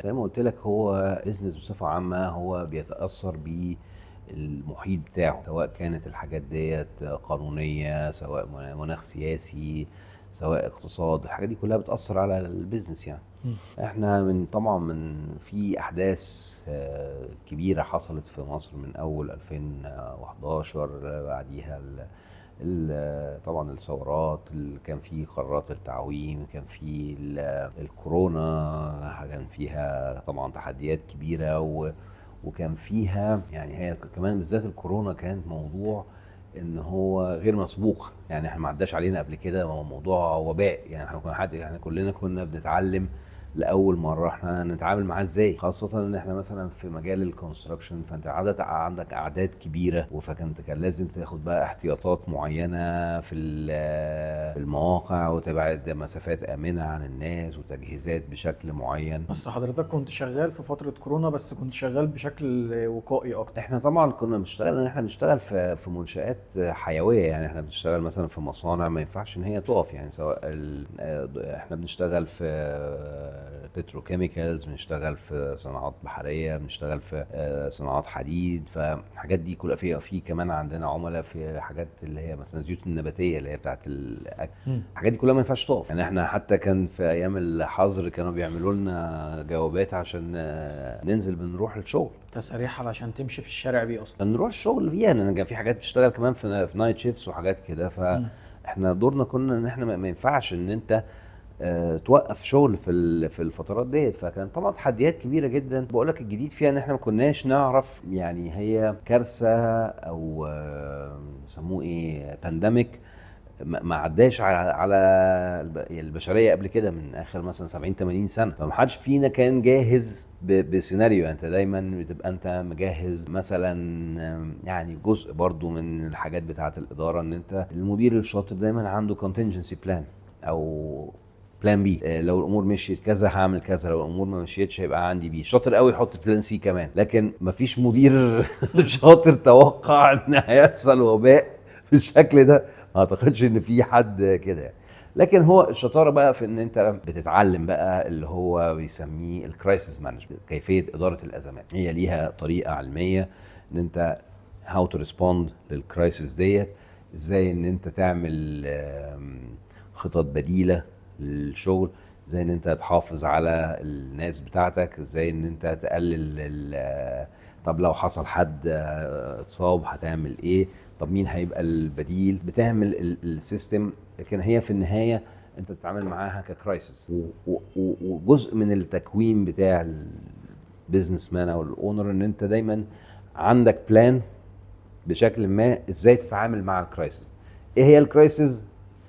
زي ما قلت لك هو بيزنس بصفه عامه هو بيتاثر بالمحيط بتاعه، سواء كانت الحاجات ديت قانونيه، سواء مناخ سياسي، سواء اقتصاد. الحاجات دي كلها بتاثر على البيزنس يعني. احنا طبعا في احداث كبيره حصلت في مصر من اول 2011، بعديها طبعا الثورات اللي كان فيه قرارات التعويم، كان فيه الكورونا، كان فيها طبعا تحديات كبيره وكان فيها يعني هي كمان بالذات الكورونا كانت موضوع ان هو غير مسبوق يعني. احنا ما عداش علينا قبل كده، موضوع وباء يعني. احنا كلنا كنا بنتعلم لاول مره احنا نتعامل معاه ازاي، خاصه ان احنا مثلا في مجال الكونستراكشن، فانت عندك اعداد كبيره، كان لازم تاخد بقى احتياطات معينه في المواقع، وتبعد مسافات امنه عن الناس، وتجهيزات بشكل معين. بس حضرتك كنت شغال في فتره كورونا، بس كنت شغال بشكل وقائي اكتر. احنا طبعا كنا بنشتغل في منشآت حيويه يعني. احنا بنشتغل مثلا في مصانع ما ينفعش ان هي تقف يعني، سواء احنا بنشتغل في بتروكيميكالز، بنشتغل في صناعات بحريه، بنشتغل في صناعات حديد. فالحاجات دي كلها في كمان عندنا عملاء في حاجات اللي هي مثلا الزيوت النباتيه اللي هي بتاعت الاكل. الحاجات دي كلها ما ينفعش تقف. يعني احنا حتى كان في ايام الحظر كانوا بيعملوا لنا جوابات عشان ننزل بنروح الشغل، تساريح علشان تمشي في الشارع بيه اصلا. نروح الشغل فيها. يعني كان في حاجات بتشتغل كمان في نايت شيفتس وحاجات كده. فاحنا دورنا كنا ان احنا ما ينفعش ان انت توقف شغل في الفترات ديت. فكان طبعا تحديات كبيره جدا. بقول لك الجديد فيها ان احنا ما كناش نعرف، يعني هي كارثه او بيسموه ايه، بانديميك، ما عداش على البشريه قبل كده من اخر مثلا 70 80 سنه. فما حدش فينا كان جاهز بسيناريو. انت دايما بتبقى انت مجهز مثلا، يعني جزء برضو من الحاجات بتاعه الاداره ان انت المدير الشاطر دايما عنده contingency plan او بلان بي. لو الامور مشيت كذا هعمل كذا، لو الامور ما مشيتش هيبقى عندي بي. شاطر قوي يحط بلان سي كمان. لكن مفيش مدير شاطر توقع ان هيحصل وباء بالشكل ده. ما اعتقدش ان في حد كده. لكن هو الشطاره بقى في ان انت بتتعلم بقى اللي هو بيسميه الكرايسيس مانجمنت، كيفيه اداره الازمات. هي ليها طريقه علميه ان انت هاو تو ريسبوند للكرايسيس ديت، ازاي ان انت تعمل خطط بديله للشغل، ازاي ان انت تحافظ على الناس بتاعتك، ازاي ان انت تقلل طب لو حصل حد اتصاب هتعمل ايه، طب مين هيبقى البديل. بتعمل السيستم. لكن هي في النهايه انت بتتعامل معاها ككرايسيس، وجزء من التكوين بتاع البيزنس مان او الاونر ان انت دايما عندك بلان بشكل ما ازاي تتعامل مع الكرايسيس. ايه هي الكرايسيس؟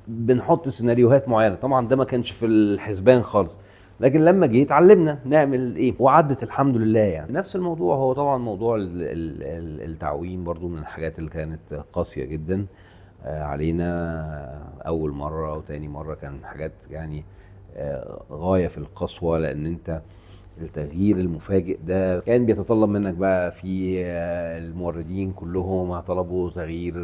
بنحط سيناريوهات معينه. طبعا ده ما كانش في الحسبان خالص، لكن لما جيت علمنا نعمل ايه وعدت الحمد لله. يعني نفس الموضوع هو طبعا موضوع التعويم برضو من الحاجات اللي كانت قاسيه جدا علينا. اول مره وتاني مره كان حاجات يعني غايه في القسوه، لان انت التغيير المفاجئ ده كان بيتطلب منك بقى في الموردين كلهم طلبوا تغيير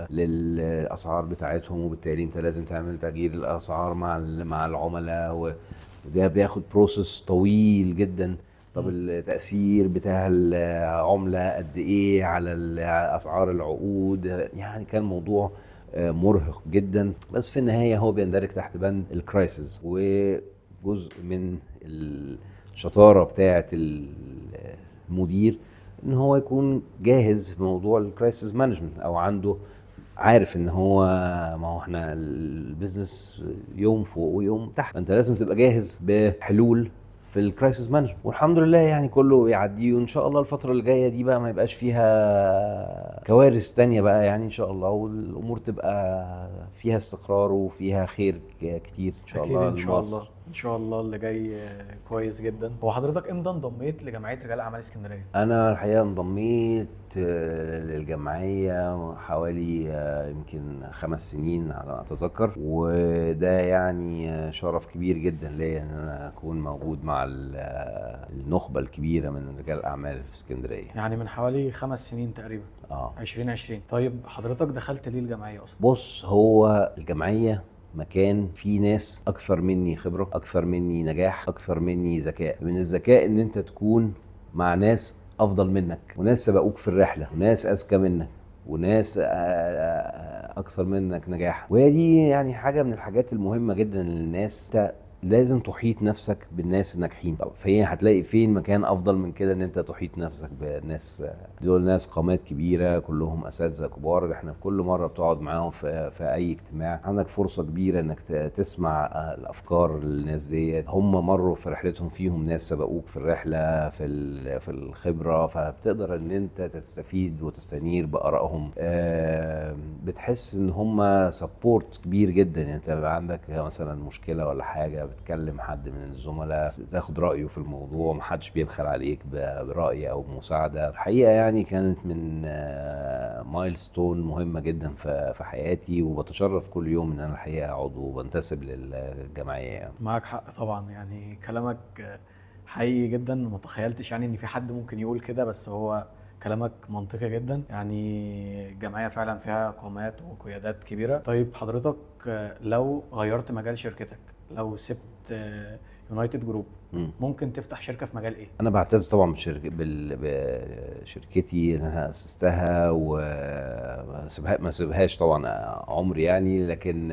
للاسعار بتاعتهم، وبالتالي انت لازم تعمل تغيير الاسعار مع العملاء، وده بياخد بروسس طويل جدا. طب التأثير بتاع العملة قد ايه على اسعار العقود؟ يعني كان موضوع مرهق جدا. بس في النهاية هو بيندرج تحت بند الكرايسيس، وجزء من الشطاره بتاعه المدير ان هو يكون جاهز في موضوع الكرايسيس مانجمنت، او عنده عارف ان هو ما هو احنا البيزنس يوم فوق ويوم تحت، فانت لازم تبقى جاهز بحلول في الكرايسيس مانجمنت. والحمد لله يعني كله يعديه، وان شاء الله الفتره اللي جايه دي بقى ما يبقاش فيها كوارث تانية بقى يعني ان شاء الله، والامور تبقى فيها استقرار وفيها خير كتير ان شاء اكيد الله. ان شاء الله. ان شاء الله اللي جاي كويس جدا. هو حضرتك امتى انضميت لجمعيه رجال اعمال اسكندريه؟ انا الحقيقه انضميت للجمعيه حوالي يمكن 5 سنين على ما اتذكر، وده يعني شرف كبير جدا ليا ان انا اكون موجود مع النخبه الكبيره من رجال الاعمال في اسكندريه. يعني من حوالي 5 سنين تقريبا. 2020. طيب حضرتك دخلت ليه الجمعيه اصلا؟ بص، هو الجمعيه مكان فيه ناس اكثر مني خبره، اكثر مني نجاح، اكثر مني ذكاء. من الذكاء ان انت تكون مع ناس افضل منك، وناس سبقوك في الرحله، وناس اذكى منك، وناس اكثر منك نجاح. وهي دي يعني حاجه من الحاجات المهمه جدا للناس. انت لازم تحيط نفسك بالناس الناجحين. فهي هتلاقي فين مكان افضل من كده ان انت تحيط نفسك بالناس دول، ناس قامات كبيره كلهم اساتذه كبار. احنا في كل مره بتقعد معاهم في اي اجتماع عندك فرصه كبيره انك تسمع الافكار للناس ديت. هم مروا في رحلتهم، فيهم ناس سبقوك في الرحله في الخبره، فبتقدر ان انت تستفيد وتستنير بارائهم. بتحس ان هم سبورت كبير جدا. يعني انت عندك مثلا مشكله ولا حاجه بتكلم حد من الزملاء تاخد رايه في الموضوع، محدش بيبخل عليك براي او بمساعده. الحقيقه يعني كانت من مايلستون مهمه جدا في حياتي، وبتشرف كل يوم ان انا الحقيقه عضو وبنتسب للجمعيه. معاك حق طبعا، يعني كلامك حقيقي جدا. ما تخيلتش يعني ان في حد ممكن يقول كده، بس هو كلامك منطقي جدا. يعني الجمعيه فعلا فيها قامات وقيادات كبيره. طيب حضرتك لو غيرت مجال شركتك، لو سبت يونايتد جروب، ممكن تفتح شركه في مجال ايه؟ انا بعتز طبعا بشركتي اللي انا اسستها ما سيبهاش طبعا عمري يعني، لكن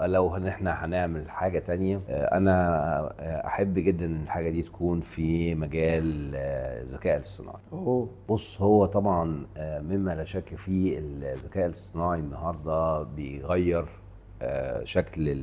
لو احنا هنعمل حاجه تانية، انا احب جدا ان الحاجه دي تكون في مجال الذكاء الاصطناعي. بص، هو طبعا مما لا شك فيه الذكاء الاصطناعي النهارده بيغير شكل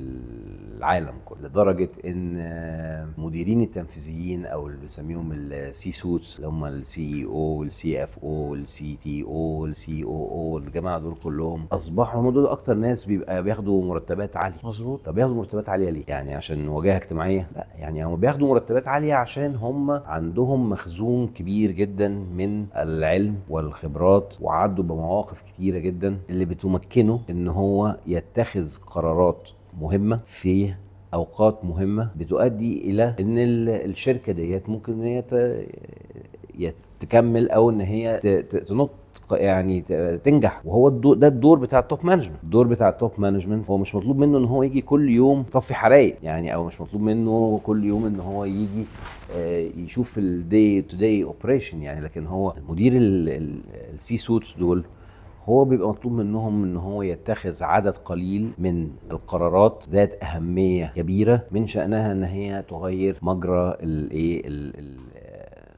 العالم كله، لدرجه ان مديرين التنفيذيين او اللي بنسميهم السي سوتس، اللي هم السي اي او والسي اف او والسي تي او والسي او او، الجماعه دول كلهم اصبحوا هم دول اكتر ناس بيبقى بياخدوا مرتبات عاليه. مظبوط. طب بياخدوا مرتبات عاليه ليه؟ يعني عشان واجهه اجتماعيه؟ لا، يعني هم بياخدوا مرتبات عاليه عشان هم عندهم مخزون كبير جدا من العلم والخبرات، وعدوا بمواقف كتيره جدا اللي بتمكنه ان هو يتخذ قرارات مهمة في أوقات مهمة بتؤدي إلى إن الشركة ديت ممكن إن هي تكمل أو إن هي تنط، يعني تنجح. وهو ده الدور بتاع التوب مانجمنت. الدور بتاع التوب مانجمنت هو مش مطلوب منه ان هو يجي كل يوم يطفي حرايق يعني، او مش مطلوب منه كل يوم ان هو يجي يشوف الدي تو دي اوبريشن يعني، لكن هو المدير السي سوتس دول هو بيبقى مطلوب منهم ان هو يتخذ عدد قليل من القرارات ذات اهميه كبيره من شانها ان هي تغير مجرى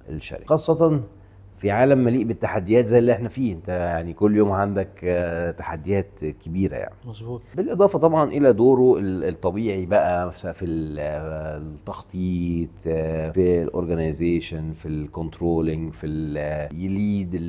الشركه، خاصه في عالم مليء بالتحديات زي اللي احنا فيه. انت يعني كل يوم عندك تحديات كبيره يعني. مظبوط. بالاضافه طبعا الى دوره الطبيعي بقى في التخطيط، في الاورجانيزيشن، في الكنترولينج، في يليد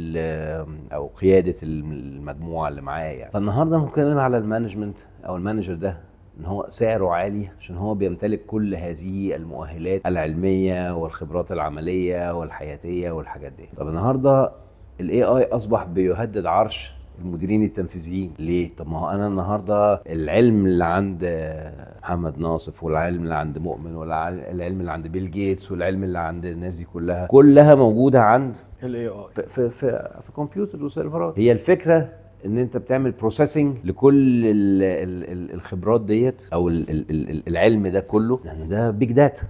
او قياده المجموعه اللي معاه يعني. فالنهارده بنتكلم على المانجمنت او المانجر ده ان هو سعره عالي عشان هو بيمتلك كل هذه المؤهلات العلميه والخبرات العمليه والحياتيه والحاجات دي. طب النهارده الاي اي اصبح بيهدد عرش المديرين التنفيذيين. ليه؟ طب ما هو انا النهارده العلم اللي عند محمد ناصف، والعلم اللي عند مؤمن، والعلم اللي عند بيل جيتس، والعلم اللي عند الناس دي كلها موجوده عند الاي اي في كمبيوتر وسيرفرات. هي الفكره ان انت بتعمل بروسيسنج لكل الخبرات ديت او العلم ده كله، لان ده بيج داتا.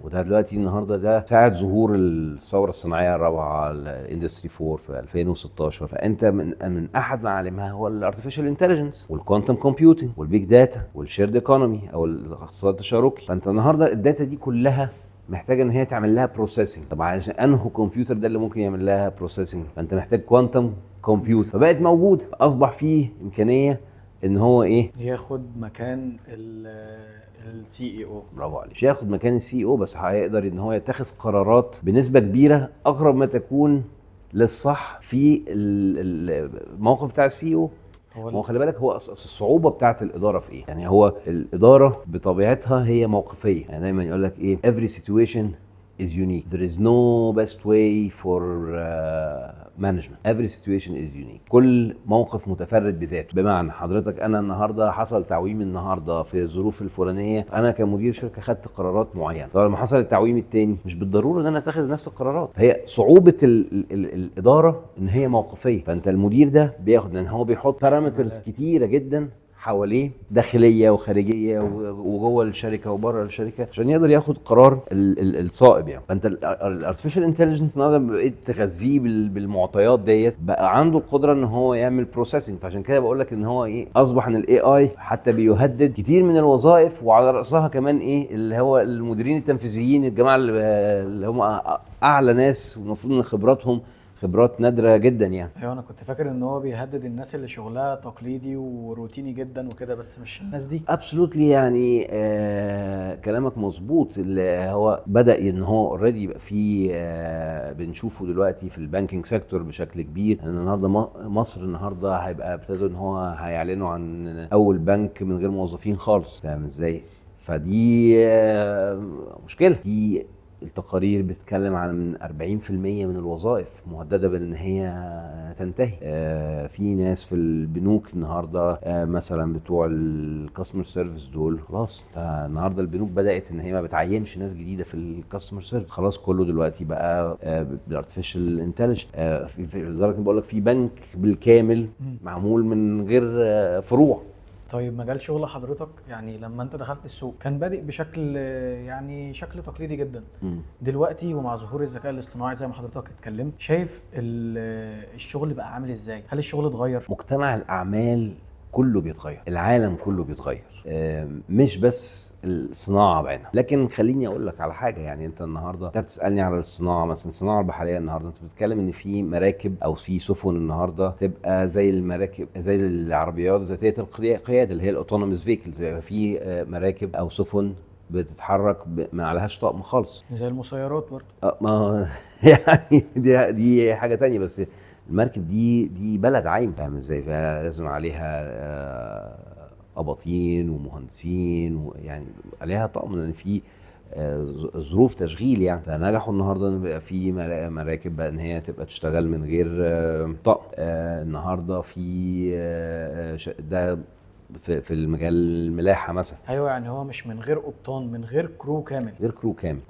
وده دلوقتي النهارده ده ساعه ظهور الثوره الصناعيه الرابعه الاندستري 4 في 2016. فانت من احد معالمها هو الارتفيشال انتليجنس والكوانتم كومبيوتنج والبيج داتا والشيرد ايكونومي او الاقتصاد التشاركي. فانت النهارده الداتا دي كلها محتاجه ان هي تعمل لها بروسيسنج. طب عشان انه كمبيوتر ده اللي ممكن يعمل لها بروسيسنج، فانت محتاج كوانتم كمبيوتر. فبقت موجود، اصبح فيه امكانيه ان هو ياخد مكان السي اي او. برافو عليك. مش ياخد مكان السي او بس، هيقدر ان هو يتخذ قرارات بنسبه كبيره اقرب ما تكون للصح في الموقف بتاع السي او. هو خلي بالك، هو الصعوبه بتاعت الاداره في ايه؟ يعني هو الاداره بطبيعتها هي موقفيه. يعني دايما يقول لك ايه؟ every situation is unique. There is no best way for management. Every situation is unique. كل موقف متفرد بذاته. بمعنى حضرتك انا النهارده حصل تعويم النهارده في الظروف الفلانيه، انا كمدير شركه خدت قرارات معينه. طبعا لما حصل التعويم الثاني مش بالضروره ان انا اتخذ نفس القرارات. هي صعوبه الاداره ان هي موقفيه. فانت المدير ده بياخد، لان هو بيحط بارامترز كتيره جدا حواليه، داخليه وخارجيه وجوه الشركه وبره الشركه، عشان يقدر ياخد قرار الصائب يعني. فانت الارتفيشال انتليجنس النهارده بقيت تغذيه بالمعطيات ديت، بقى عنده القدره ان هو يعمل بروسيسنج. فعشان كده بقول لك ان هو اصبح ان الاي اي حتى بيهدد كتير من الوظائف، وعلى راسها كمان اللي هو المديرين التنفيذيين، الجماعه اللي هم اعلى ناس والمفروض ان خبراتهم خبرات نادره جدا يعني. ايوه، انا كنت فاكر ان هو بيهدد الناس اللي شغلها تقليدي وروتيني جدا وكده، بس مش الناس دي. ابسولوتلي يعني. كلامك مظبوط. اللي هو بدا ان هو اوريدي يبقى فيه بنشوفه دلوقتي في البانكينج سيكتور بشكل كبير. يعني النهارده مصر النهارده هيبقى ابتدوا ان هو هيعلنوا عن اول بنك من غير موظفين خالص. فاهم ازاي؟ فدي مشكله. دي التقارير بتتكلم عن من 40% من الوظائف مهدده بان هي تنتهي. في ناس في البنوك النهارده مثلا بتوع الكاستمر سيرفيس دول خلاص. النهارده البنوك بدات ان هي ما بتعينش ناس جديده في الكاستمر سيرفيس، خلاص كله دلوقتي بقى بالارتفيشال انتليجنس. لدرجه بقول لك في بنك بالكامل معمول من غير فروع. طيب مجال شغل حضرتك يعني لما انت دخلت السوق كان بادئ بشكل يعني شكل تقليدي جدا. دلوقتي ومع ظهور الذكاء الاصطناعي زي ما حضرتك اتكلمت، شايف الشغل بقى عامل ازاي؟ هل الشغل اتغير؟ مجتمع الاعمال كله بيتغير، العالم كله بيتغير، مش بس الصناعه بعينها. لكن خليني اقول لك على حاجه، يعني انت النهارده انت بتسالني على الصناعه، مثلا الصناعه البحريه النهارده انت بتتكلم ان في مراكب او في سفن النهارده تبقى زي المراكب، زي العربيات ذاتيه القياده اللي هي الاوتونوموس فيكلز. في مراكب او سفن بتتحرك ما عليهاش طقم خالص، زي المسيرات برضه. ما يعني دي حاجه تانية. بس المركب دي بلد عايم، فاهم ازاي؟ فلازم عليها اباطين ومهندسين، ويعني عليها طقم، لان في ظروف تشغيل يعني. فنجحوا النهارده ان يبقى في مراكب بقى ان هي تبقى تشتغل من غير طقم. النهارده في ده في المجال الملاحه مثلا. ايوه، يعني هو مش من غير قبطان، من غير كرو كامل. غير كرو كامل.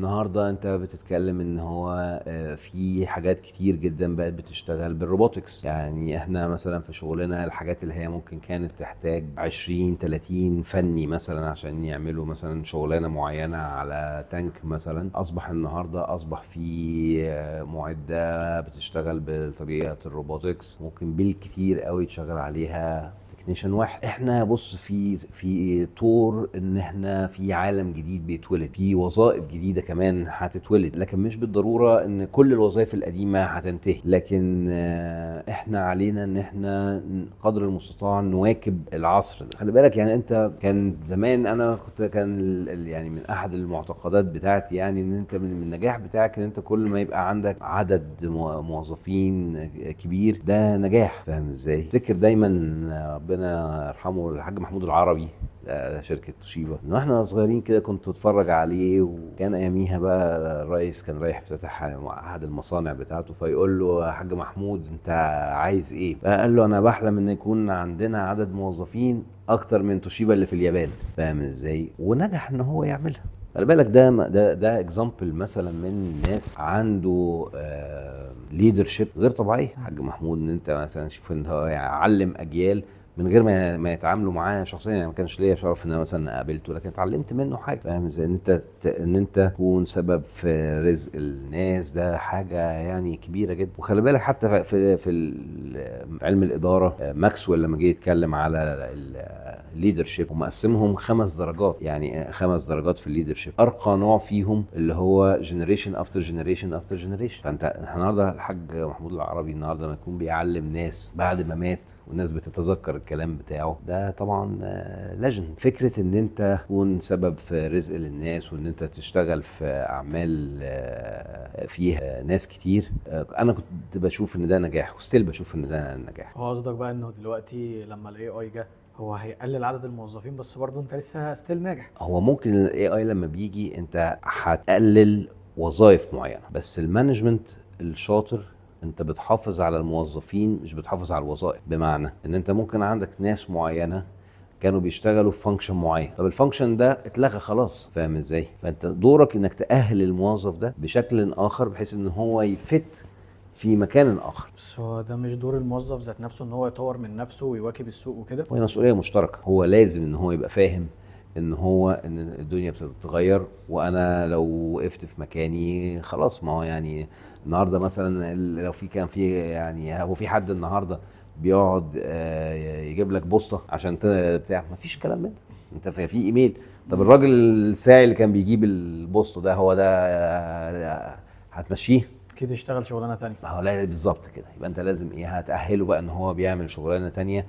النهارده انت بتتكلم ان هو في حاجات كتير جدا بقت بتشتغل بالروبوتكس. يعني احنا مثلا في شغلنا الحاجات اللي هي ممكن كانت تحتاج 20-30 فني مثلا عشان يعملوا مثلا شغلانه معينه على تانك مثلا، اصبح النهارده في معده بتشتغل بطريقه الروبوتكس، ممكن بالكتير قوي تشغل عليها تكنيشن واحد. احنا بص في طور ان احنا في عالم جديد بيتولد، في وظائف جديده كمان هتتولد، لكن مش بالضروره ان كل الوظائف القديمه هتنتهي. لكن احنا علينا ان احنا قدر المستطاع نواكب العصر ده. خلي بالك يعني انت كان زمان، انا كان يعني من احد المعتقدات بتاعتي يعني ان انت من النجاح بتاعك ان انت كل ما يبقى عندك عدد موظفين كبير ده نجاح، فاهم ازاي؟ افتكر دايما ربنا يرحمه الحاج محمود العربي، شركة توشيبا، انه احنا صغيرين كده كنت اتفرج عليه، وكان اياميها بقى الرئيس كان رايح يفتتح احد المصانع بتاعته، فيقول له يا حاج محمود انت عايز ايه؟ فقال له انا بحلم ان يكون عندنا عدد موظفين اكتر من توشيبا اللي في اليابان، فاهم ازاي؟ ونجح ان هو يعملها. خلي بالك ده اكزامبل مثلا من ناس عنده ليدرشيب غير طبيعي. حاج محمود ان انت مثلا شوف ان هو يعلم اجيال من غير ما يتعاملوا معاه شخصيا، يعني ما كانش ليا شرف ان انا مثلا قابلته، لكن اتعلمت منه حاجه، فاهم ازاي؟ ان انت تكون سبب في رزق الناس، ده حاجه يعني كبيره جدا. وخلي بالك حتى في علم الاداره، ماكسويل لما جه يتكلم على الليدرشيب ومقسمهم 5 درجات، يعني 5 درجات في الليدرشيب، ارقى نوع فيهم اللي هو جنريشن افتر جنريشن افتر جنريشن. فانت النهارده الحاج محمود العربي النهارده لما يكون بيعلم ناس بعد ما مات والناس بتتذكر الكلام بتاعه، ده طبعا لجن. فكره ان انت تكون سبب في رزق للناس وان انت تشتغل في اعمال فيها ناس كتير، انا كنت بشوف ان ده نجاح، وستيل بشوف ان ده نجاح. هو قصدك بقى انه دلوقتي لما الاي اي جه هو هيقلل عدد الموظفين، بس برضه انت لسه ستيل ناجح؟ هو ممكن الاي اي لما بيجي انت هتقلل وظائف معينه، بس المانجمنت الشاطر انت بتحافظ على الموظفين مش بتحافظ على الوظائف. بمعنى ان انت ممكن عندك ناس معينه كانوا بيشتغلوا في فانكشن معين، طب الفانكشن ده اتلغى خلاص، فاهم ازاي؟ فانت دورك انك تأهل الموظف ده بشكل اخر بحيث ان هو يفت في مكان اخر. بس هو ده مش دور الموظف ذات نفسه ان هو يطور من نفسه ويواكب السوق وكده؟ وهي مسؤوليه مشتركه، هو لازم ان هو يبقى فاهم ان الدنيا بتتغير، وانا لو وقفت في مكاني خلاص. ما هو يعني النهارده مثلا لو كان في يعني هو في حد النهارده بيقعد يجيب لك بوسطه عشان بتاع، ما فيش كلام من ده. انت في ايميل، طب الراجل الساعي اللي كان بيجيب البوسطه ده هو ده هتمشيه؟ اكيد يشتغل شغلانه ثانيه. ما هو لا بالظبط كده. يبقى انت لازم هتأهله بقى ان هو بيعمل شغلانه ثانيه،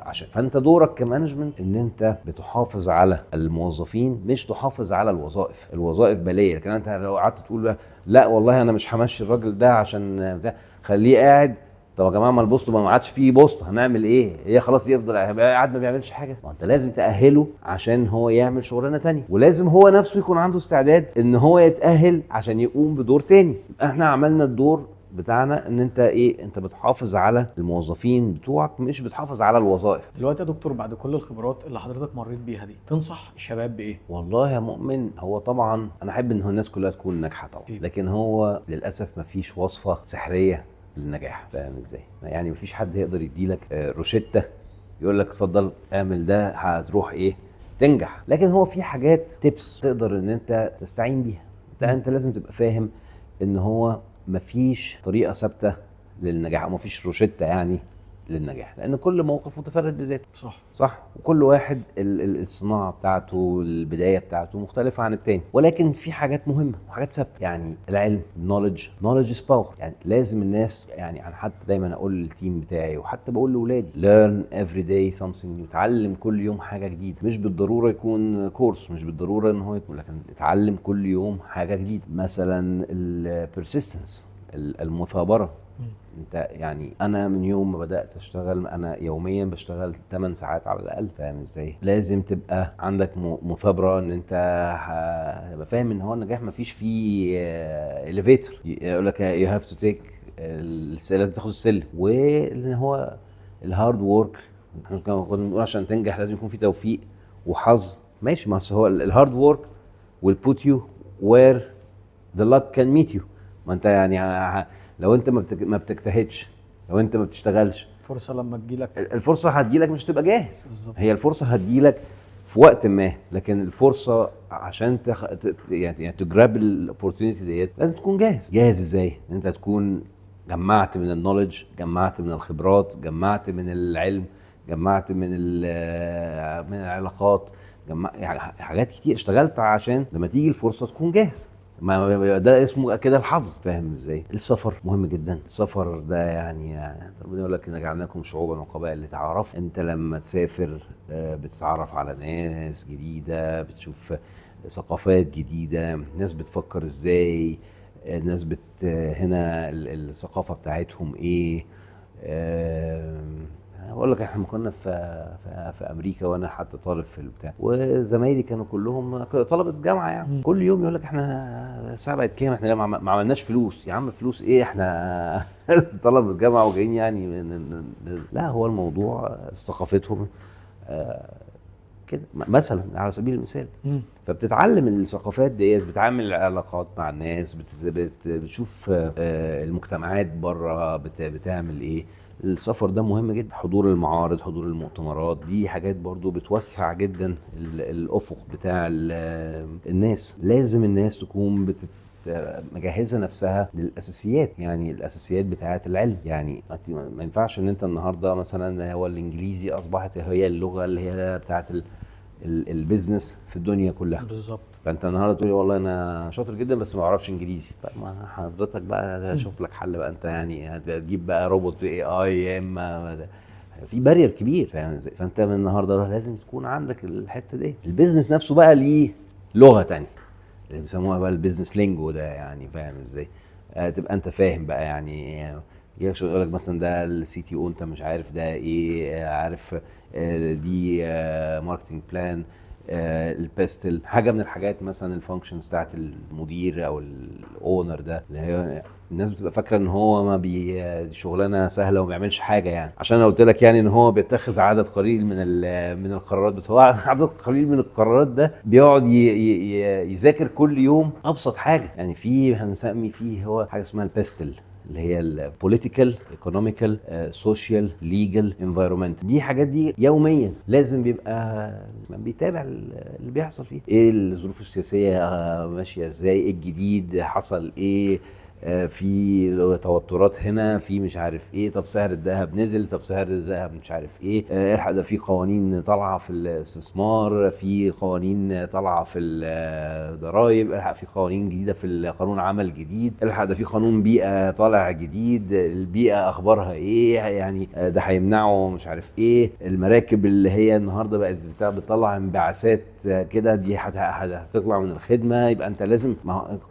عشان فانت دورك كمانجمنت ان انت بتحافظ على الموظفين مش تحافظ على الوظائف. الوظائف باليه، لكن انت لو قعدت تقول لا والله انا مش همشي الراجل ده عشان خليه قاعد، طب يا جماعه ما البوست ما عادش فيه بوست، هنعمل ايه؟ هي خلاص يفضل قاعد ما بيعملش حاجه. ما انت لازم تأهله عشان هو يعمل شغلانه تانية، ولازم هو نفسه يكون عنده استعداد ان هو يتأهل عشان يقوم بدور تاني. احنا عملنا الدور بتاعنا ان انت بتحافظ على الموظفين بتوعك مش بتحافظ على الوظائف. دلوقتي يا دكتور بعد كل الخبرات اللي حضرتك مريت بيها دي تنصح الشباب بايه؟ والله يا مؤمن، هو طبعا انا احب ان الناس كلها تكون ناجحه طبعا، لكن هو للاسف مفيش وصفه سحريه للنجاح، فاهم ازاي؟ يعني مفيش حد يقدر يديلك روشتة يقول لك اتفضل اعمل ده هتروح ايه تنجح. لكن هو في حاجات تيبس تقدر ان انت تستعين بيها. انت لازم تبقى فاهم ان هو مفيش طريقه ثابته للنجاح، او مفيش روشته يعني للنجاح، لان كل موقف متفرد بذاته. صح. وكل واحد الصناعه بتاعته، البدايه بتاعته مختلفه عن التاني، ولكن في حاجات مهمه وحاجات ثابته. يعني العلم، knowledge is power. يعني لازم الناس، يعني انا حتى دايما اقول للتيم بتاعي وحتى بقول لاولادي learn every day something new. اتعلم كل يوم حاجه جديده، مش بالضروره يكون كورس، مش بالضروره ان هو يكون، لكن اتعلم كل يوم حاجه جديده. مثلا البرسيستنس، المثابره. انت يعني انا من يوم ما بدات اشتغل انا يوميا بشتغل 8 ساعات على الاقل. فاهم ازاي؟ لازم تبقى عندك مثابره، ان انت هتبقى فاهم ان هو النجاح مفيش فيه اليفيتور يقول لك يو هاف تو تيك، لازم تاخد السلم. وان هو الهارد وورك، احنا كنا بنقول عشان تنجح لازم يكون في توفيق وحظ. ماشي، ما هو الهارد وورك will put you where the luck can meet you. ما انت يعني لو انت ما بتجتهدش، لو انت ما بتشتغلش، الفرصه لما تجيلك، الفرصه هتجيلك مش تبقى جاهز. بالظبط. هي الفرصه هتجيلك في وقت ما، لكن الفرصه عشان يعني تجرب الاوبورتيونيتي ديت لازم تكون جاهز. جاهز ازاي؟ ان انت تكون جمعت من النوليدج، جمعت من الخبرات، جمعت من العلم، جمعت من العلاقات، يعني حاجات كتير اشتغلت عشان لما تيجي الفرصه تكون جاهز. ما ده اسمه كده الحظ. فاهم ازاي؟ السفر مهم جدا. السفر ده يعني ربنا يقول لك ان جعلناكم شعوبا وقبائل لتعارفوا. انت لما تسافر بتتعرف على ناس جديده، بتشوف ثقافات جديده، ناس بتفكر ازاي، ناس هنا الثقافه بتاعتهم ايه. بقول لك احنا كنا في امريكا، وانا حتى طالب في البتاع، وزمايلي كانوا كلهم طلبه جامعه يعني. كل يوم يقول لك احنا الساعه بقت كام، احنا ما عملناش فلوس. يا عم فلوس ايه، احنا طلبه جامعه وجايين يعني لا، هو الموضوع ثقافتهم كده مثلا على سبيل المثال. فبتتعلم الثقافات ديت، بتعمل العلاقات مع الناس، بتشوف المجتمعات بره بتعمل ايه. السفر ده مهم جدا. حضور المعارض، حضور المؤتمرات، دي حاجات برضو بتوسع جدا الافق بتاع الناس. لازم الناس تكون مجهزه نفسها للاساسيات، يعني الاساسيات بتاعه العلم. يعني ما ينفعش ان انت النهارده مثلا هو الانجليزي اصبحت هي اللغه اللي هي بتاعه البيزنس في الدنيا كلها. بالظبط. فانت النهارده تقول لي والله انا شاطر جدا بس ما بعرفش انجليزي. طيب ما حضرتك بقى اشوف لك حل بقى. انت يعني هتجيب بقى روبوت اي اي، يا اما في بارير كبير. فاهم ازاي؟ فانت من النهارده لازم تكون عندك الحته دي. البيزنس نفسه بقى ليه لغه تانية اللي بيسموها بقى البيزنس لينجو ده. يعني فاهم ازاي؟ تبقى انت فاهم بقى. يعني يقول لك مثلا ده السي تي او، انت مش عارف ده ايه، عارف دي ماركتنج بلان، البيستل، حاجه من الحاجات مثلا الفانكشنز بتاعت المدير او الاونر ده، اللي هي الناس بتبقى فاكره ان هو ما شغلانه سهله وما بيعملش حاجه. يعني عشان انا قلت لك يعني ان هو بيتخذ عدد قليل من القرارات، بس هو عدد قليل من القرارات ده بيقعد يذاكر كل يوم ابسط حاجه. يعني في هنسمي فيه هو حاجه اسمها البيستل، اللي هي البوليتيكال، ايكونوميكال، سوشيال، ليجل، انفايرمنت. دي حاجات دي يوميا لازم بيبقى بيتابع اللي بيحصل فيه. ايه الظروف السياسيه ماشيه ازاي، ايه الجديد حصل، ايه في توترات هنا، في مش عارف ايه، طب سعر الذهب نزل، طب سعر الذهب مش عارف ايه، الحق ده في قوانين طالعه في الاستثمار، في قوانين طالعه في الضرايب، الحق في قوانين جديده في قانون عمل جديد، الحق ده في قانون بيئه طالع جديد، البيئه اخبارها ايه، يعني ده هيمنعه مش عارف ايه. المراكب اللي هي النهارده بقت بتطلع انبعاثات كده، دي هتطلع من الخدمه. يبقى انت لازم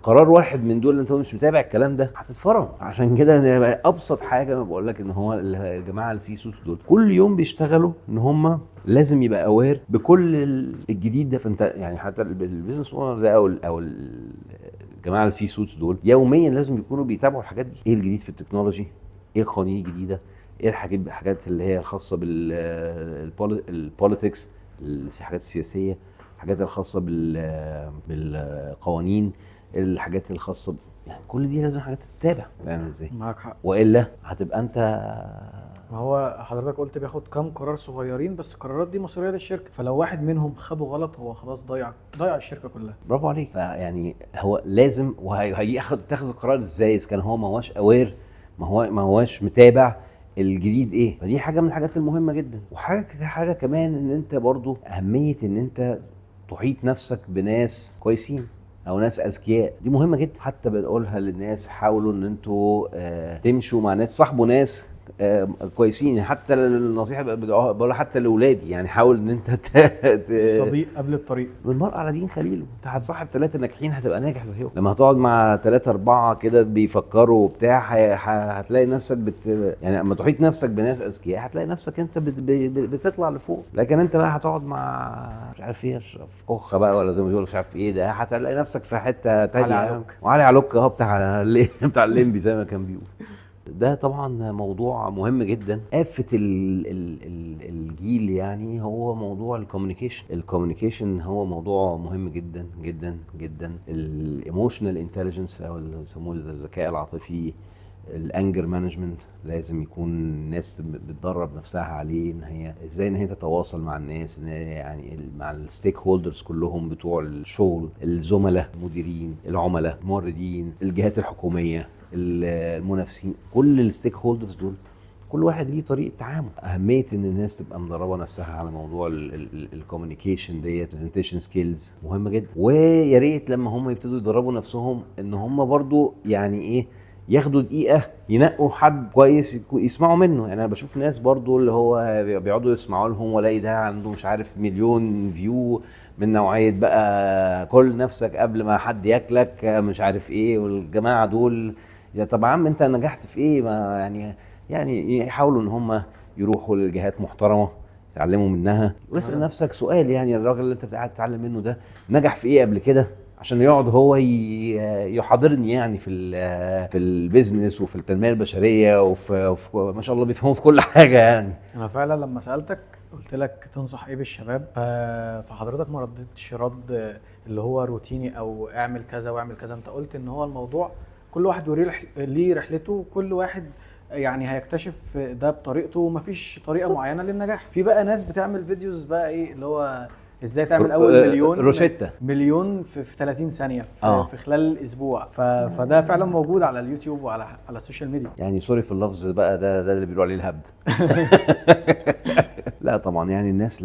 قرار واحد من دول انت مش متابع الكلام ده هتتفرم. عشان كده ابسط حاجه ما بقول لك ان هو الجماعه السيسوس دول كل يوم بيشتغلوا ان هم لازم يبقى اوير بكل الجديد ده. فانت يعني حتى البيزنس اونر ده او الجماعه السيسوس دول يوميا لازم يكونوا بيتابعوا الحاجات دي. ايه الجديد في التكنولوجي، ايه القوانين الجديده، ايه الحاجات اللي هي الخاصه بالبوليتكس، الحاجات السياسيه، الحاجات الخاصه بالقوانين، الحاجات الخاصه يعني كل دي لازم حاجات تتابع. فاهم ازاي؟ معاك حق. والا هتبقى انت ما هو حضرتك قلت بياخد كام قرار صغيرين، بس القرارات دي مصيريه للشركه، فلو واحد منهم خده غلط هو خلاص ضيع الشركه كلها. برافو عليك. يعني هو لازم، تاخذ القرار ازاي اذا كان هو ما هوش اوير، ما هوش متابع الجديد ايه. فدي حاجه من الحاجات المهمه جدا. وحاجه كمان ان انت برضو اهميه ان انت تحيط نفسك بناس كويسين او ناس اذكياء. دي مهمه جدا، حتى بنقولها للناس حاولوا ان انتوا تمشوا مع ناس، صاحبوا ناس كويسين. حتى النصيحه بقولها حتى لاولادي، يعني حاول ان انت الصديق قبل الطريق. بالمرء على دين خليله. انت هتصاحب 3 ناجحين هتبقى ناجح زيهم. لما هتقعد مع 3 4 كده بيفكروا وبتاع هتلاقي نفسك يعني اما تحيط نفسك بناس اذكياء هتلاقي نفسك انت بتطلع لفوق. لكن انت بقى هتقعد مع مش عارف ايه في كوخه بقى ولا زي ما بيقولوا مش عارف ايه ده، هتلاقي نفسك في حته تانية. وعلي علوك اهو بتاع الليمبي زي ما كان بيقول. ده طبعا موضوع مهم جدا. آفة الجيل يعني هو موضوع الكوميونيكيشن هو موضوع مهم جدا جدا جدا. الايموشنال انتليجنس او اللي يسموه الذكاء العاطفي، الانجر مانجمنت، لازم يكون الناس بتدرب نفسها عليه ان هي ازاي ان هي تتواصل مع الناس، ان هي يعني مع الستيك هولدرز كلهم بتوع الشغل، الزملاء، المديرين، العملاء، الموردين، الجهات الحكوميه، المنافسين، كل الستيك هولدرز دول كل واحد ليه طريقه تعامل. اهميه ان الناس تبقى مدربه نفسها على موضوع الكوميونيكيشن ديت، برزنتيشن سكيلز مهمه جدا. ويا ريت لما هم يبتدوا يدربوا نفسهم ان هم برضو يعني ايه ياخدوا دقيقه ينقوا حد كويس يسمعوا منه. يعني انا بشوف ناس برضو اللي هو بيقعدوا يسمعوا لهم والاقي ده عنده مش عارف 1,000,000 فيو من نوعيه بقى كل نفسك قبل ما حد ياكلك مش عارف ايه. والجماعه دول يا طب عم انت نجحت في ايه؟ ما يعني يحاولوا ان هم يروحوا للجهات محترمه يتعلموا منها. واسال نفسك سؤال، يعني الراجل اللي انت قاعد تتعلم منه ده نجح في ايه قبل كده، عشان يقعد هو يحاضرني يعني في البيزنس وفي التنميه البشريه وفي ما شاء الله بيفهموا في كل حاجه. يعني انا فعلا لما سالتك قلت لك تنصح ايه بالشباب، فحضرتك ما ردتش رد اللي هو روتيني او اعمل كذا واعمل كذا. انت قلت ان هو الموضوع كل واحد ليه رحلته، كل واحد يعني هيكتشف ده بطريقته، ومفيش طريقه معينه للنجاح. في بقى ناس بتعمل فيديوز بقى ايه اللي هو ازاي تعمل اول مليون في 30 ثانيه في خلال اسبوع. فده فعلا موجود على اليوتيوب وعلى السوشيال ميديا. يعني سوري في اللفظ بقى، ده اللي بيقولوا عليه الهبد. لا طبعا، يعني الناس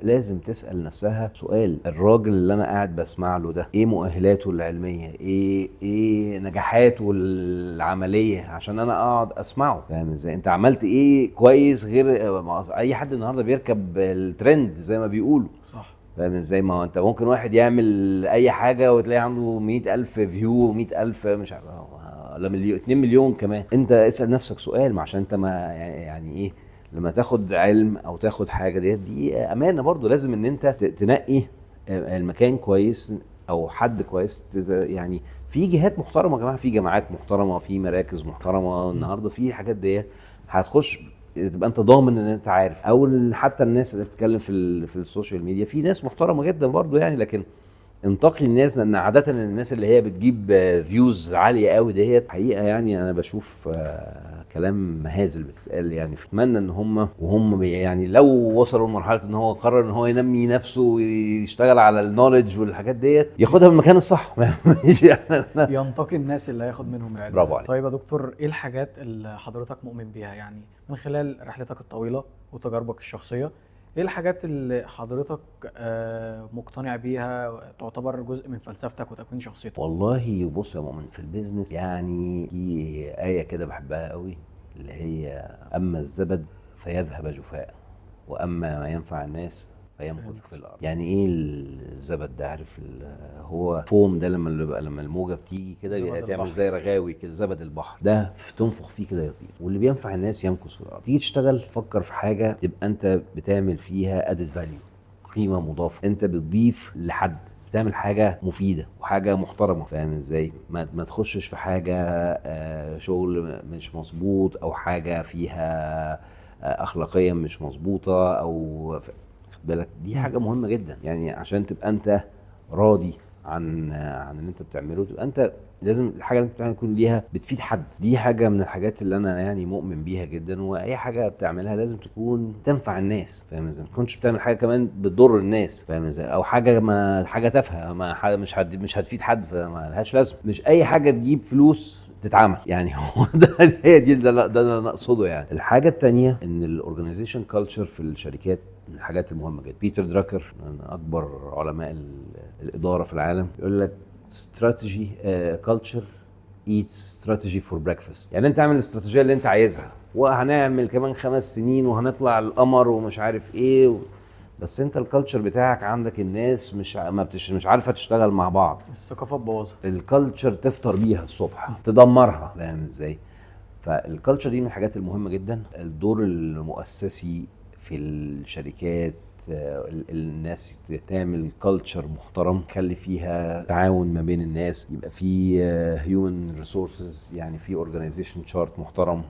لازم تسأل نفسها سؤال: الراجل اللي انا قاعد بسمع له ده ايه مؤهلاته العلميه، ايه نجاحاته العمليه عشان انا اقعد اسمعه؟ فاهم ازاي؟ انت عملت ايه كويس غير اي حد النهارده بيركب الترند زي ما بيقولوا؟ صح. فاهم ازاي؟ ما هو انت ممكن واحد يعمل اي حاجه وتلاقي عنده 100,000 فيو، 100,000 مش عارف ولا 2 مليون كمان. انت اسأل نفسك سؤال، عشان انت ما يعني ايه لما تاخد علم او تاخد حاجه دي امانه برضو. لازم ان انت تنقي المكان كويس او حد كويس. يعني في جهات محترمه يا جماعه، في جامعات محترمه، في مراكز محترمه النهارده، في الحاجات دي هتخش تبقى انت ضامن ان انت عارف. او حتى الناس اللي بتتكلم في السوشيال ميديا في ناس محترمه جدا برضو يعني، لكن انتقي الناس، لان عاده الناس اللي هي بتجيب فيوز عاليه قوي ديت حقيقه يعني انا بشوف كلام مهازل بتتقال. يعني اتمنى ان وهم يعني لو وصلوا لمرحله ان هو قرر ان هو ينمي نفسه ويشتغل على النوليدج والحاجات ديت ياخدها من المكان الصح. ينتقي الناس اللي هياخد منهم العلم. برافو عليك. طيب يا دكتور، ايه الحاجات اللي حضرتك مؤمن بيها يعني من خلال رحلتك الطويله وتجاربك الشخصيه؟ ايه الحاجات اللي حضرتك مقتنع بيها تعتبر جزء من فلسفتك وتكوين شخصيتك؟ والله بص يا مؤمن، في البيزنس يعني في آية كده بحبها قوي اللي هي: أما الزبد فيذهب جفاء، وأما ما ينفع الناس فيمكث في الأرض. يعني إيه الزبد ده؟ عارف هو فوم ده لما الموجة بتيجي كده تعمل زي رغاوي كده، زبد البحر ده تنفخ فيه كده يطير. واللي بينفع الناس يمكث في الأرض. تيجي تشتغل فكر في حاجة تبقى أنت بتعمل فيها added value، قيمة مضافة، أنت بتضيف لحد، بتعمل حاجة مفيدة وحاجة محترمة. فاهم ازاي؟ ما تخشش في حاجة شغل مش مظبوط او حاجة فيها اخلاقيا مش مظبوطة او بالك. دي حاجة مهمة جدا يعني عشان تبقى انت راضي عن اللي انت بتعمله، تبقى انت لازم الحاجه اللي انت بتعملها يكون ليها بتفيد حد. دي حاجه من الحاجات اللي انا يعني مؤمن بيها جدا، واي حاجه بتعملها لازم تكون تنفع الناس، فاهم ازاي؟ ما تكونش بتعمل حاجه كمان بتضر الناس، فاهم ازاي؟ او حاجه تافهه، ما حاجة مش هتفيد حد، فما لهاش لازمه. مش اي حاجه تجيب فلوس تتعمل يعني. هو ده هي دي ده اللي انا اقصده يعني. الحاجه الثانيه ان الاورجنايزيشن كلتشر في الشركات من الحاجات المهمه جدا. بيتر دراكر من اكبر علماء الاداره في العالم يقول لك استراتيجي كلتشر ايتس استراتيجي فور بريكفاست. يعني انت اعمل الاستراتيجيه اللي انت عايزها، وهنعمل كمان 5 سنين وهنطلع القمر ومش عارف ايه بس انت الكالتشر بتاعك عندك الناس مش عارفه تشتغل مع بعض، الثقافه تبوظها. الكالتشر تفطر بيها الصبح تدمرها، فاهم ازاي؟ فالكالتشر دي من الحاجات المهمه جدا. الدور المؤسسي في الشركات، الناس تعمل كالتشر محترم، خلي فيها تعاون ما بين الناس، يبقى في هيومن ريسورسز، يعني في اورجانيزيشن شارت محترم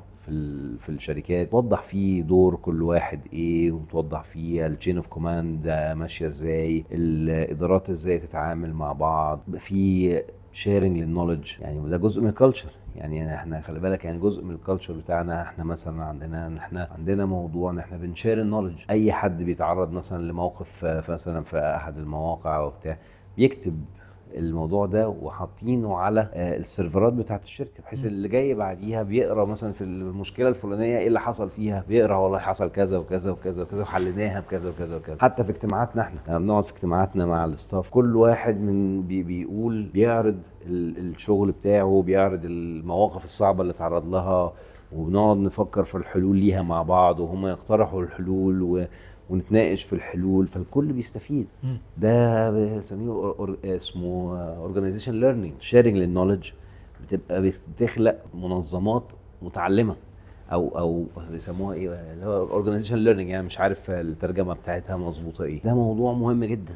في الشركات، توضح فيه دور كل واحد ايه، وتوضح فيه التشين اوف كوماند ماشيه ازاي، الادارات ازاي تتعامل مع بعض، يبقى في شيرنج للنولج، يعني وده جزء من الكالتشر. يعني احنا خلي بالك، يعني جزء من الكالتشر بتاعنا احنا مثلا عندنا موضوع ان احنا بنشير النولج. اي حد بيتعرض مثلا لموقف مثلا في احد المواقع او بتاع، بيكتب الموضوع ده وحاطينه على السيرفرات بتاعت الشركه، بحيث اللي جاي بعديها بيقرا مثلا في المشكله الفلانيه ايه اللي حصل فيها، بيقرا والله حصل كذا وكذا وكذا وكذا وحليناها بكذا وكذا وكذا. حتى في اجتماعاتنا احنا لما بنقعد في اجتماعاتنا مع الاستاف، كل واحد من بيقول، بيعرض الشغل بتاعه، بيعرض المواقف الصعبه اللي تعرض لها، وبنقعد نفكر في الحلول ليها مع بعض، وهم يقترحوا الحلول ونتناقش في الحلول، فالكل بيستفيد. ده بنسميه اسمه اورجانيزيشن ليرنينج، شيرنج للنولج. بتبقى بتخلق منظمات متعلمه، او بيسموها ايه اللي هو اورجانيزيشن ليرنينج، يعني مش عارف الترجمه بتاعتها مظبوطه ايه. ده موضوع مهم جدا.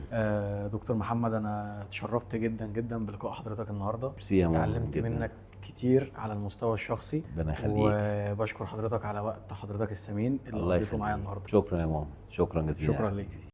دكتور محمد، انا اتشرفت جدا جدا بلقاء حضرتك النهارده، اتعلمت منك كتير على المستوى الشخصي. ربنا يخليك، وبشكر حضرتك على وقت حضرتك الثمين اللي الله قضيته معايا النهارده. شكرا يا ماما، شكرا جزيلا. شكرا ليك.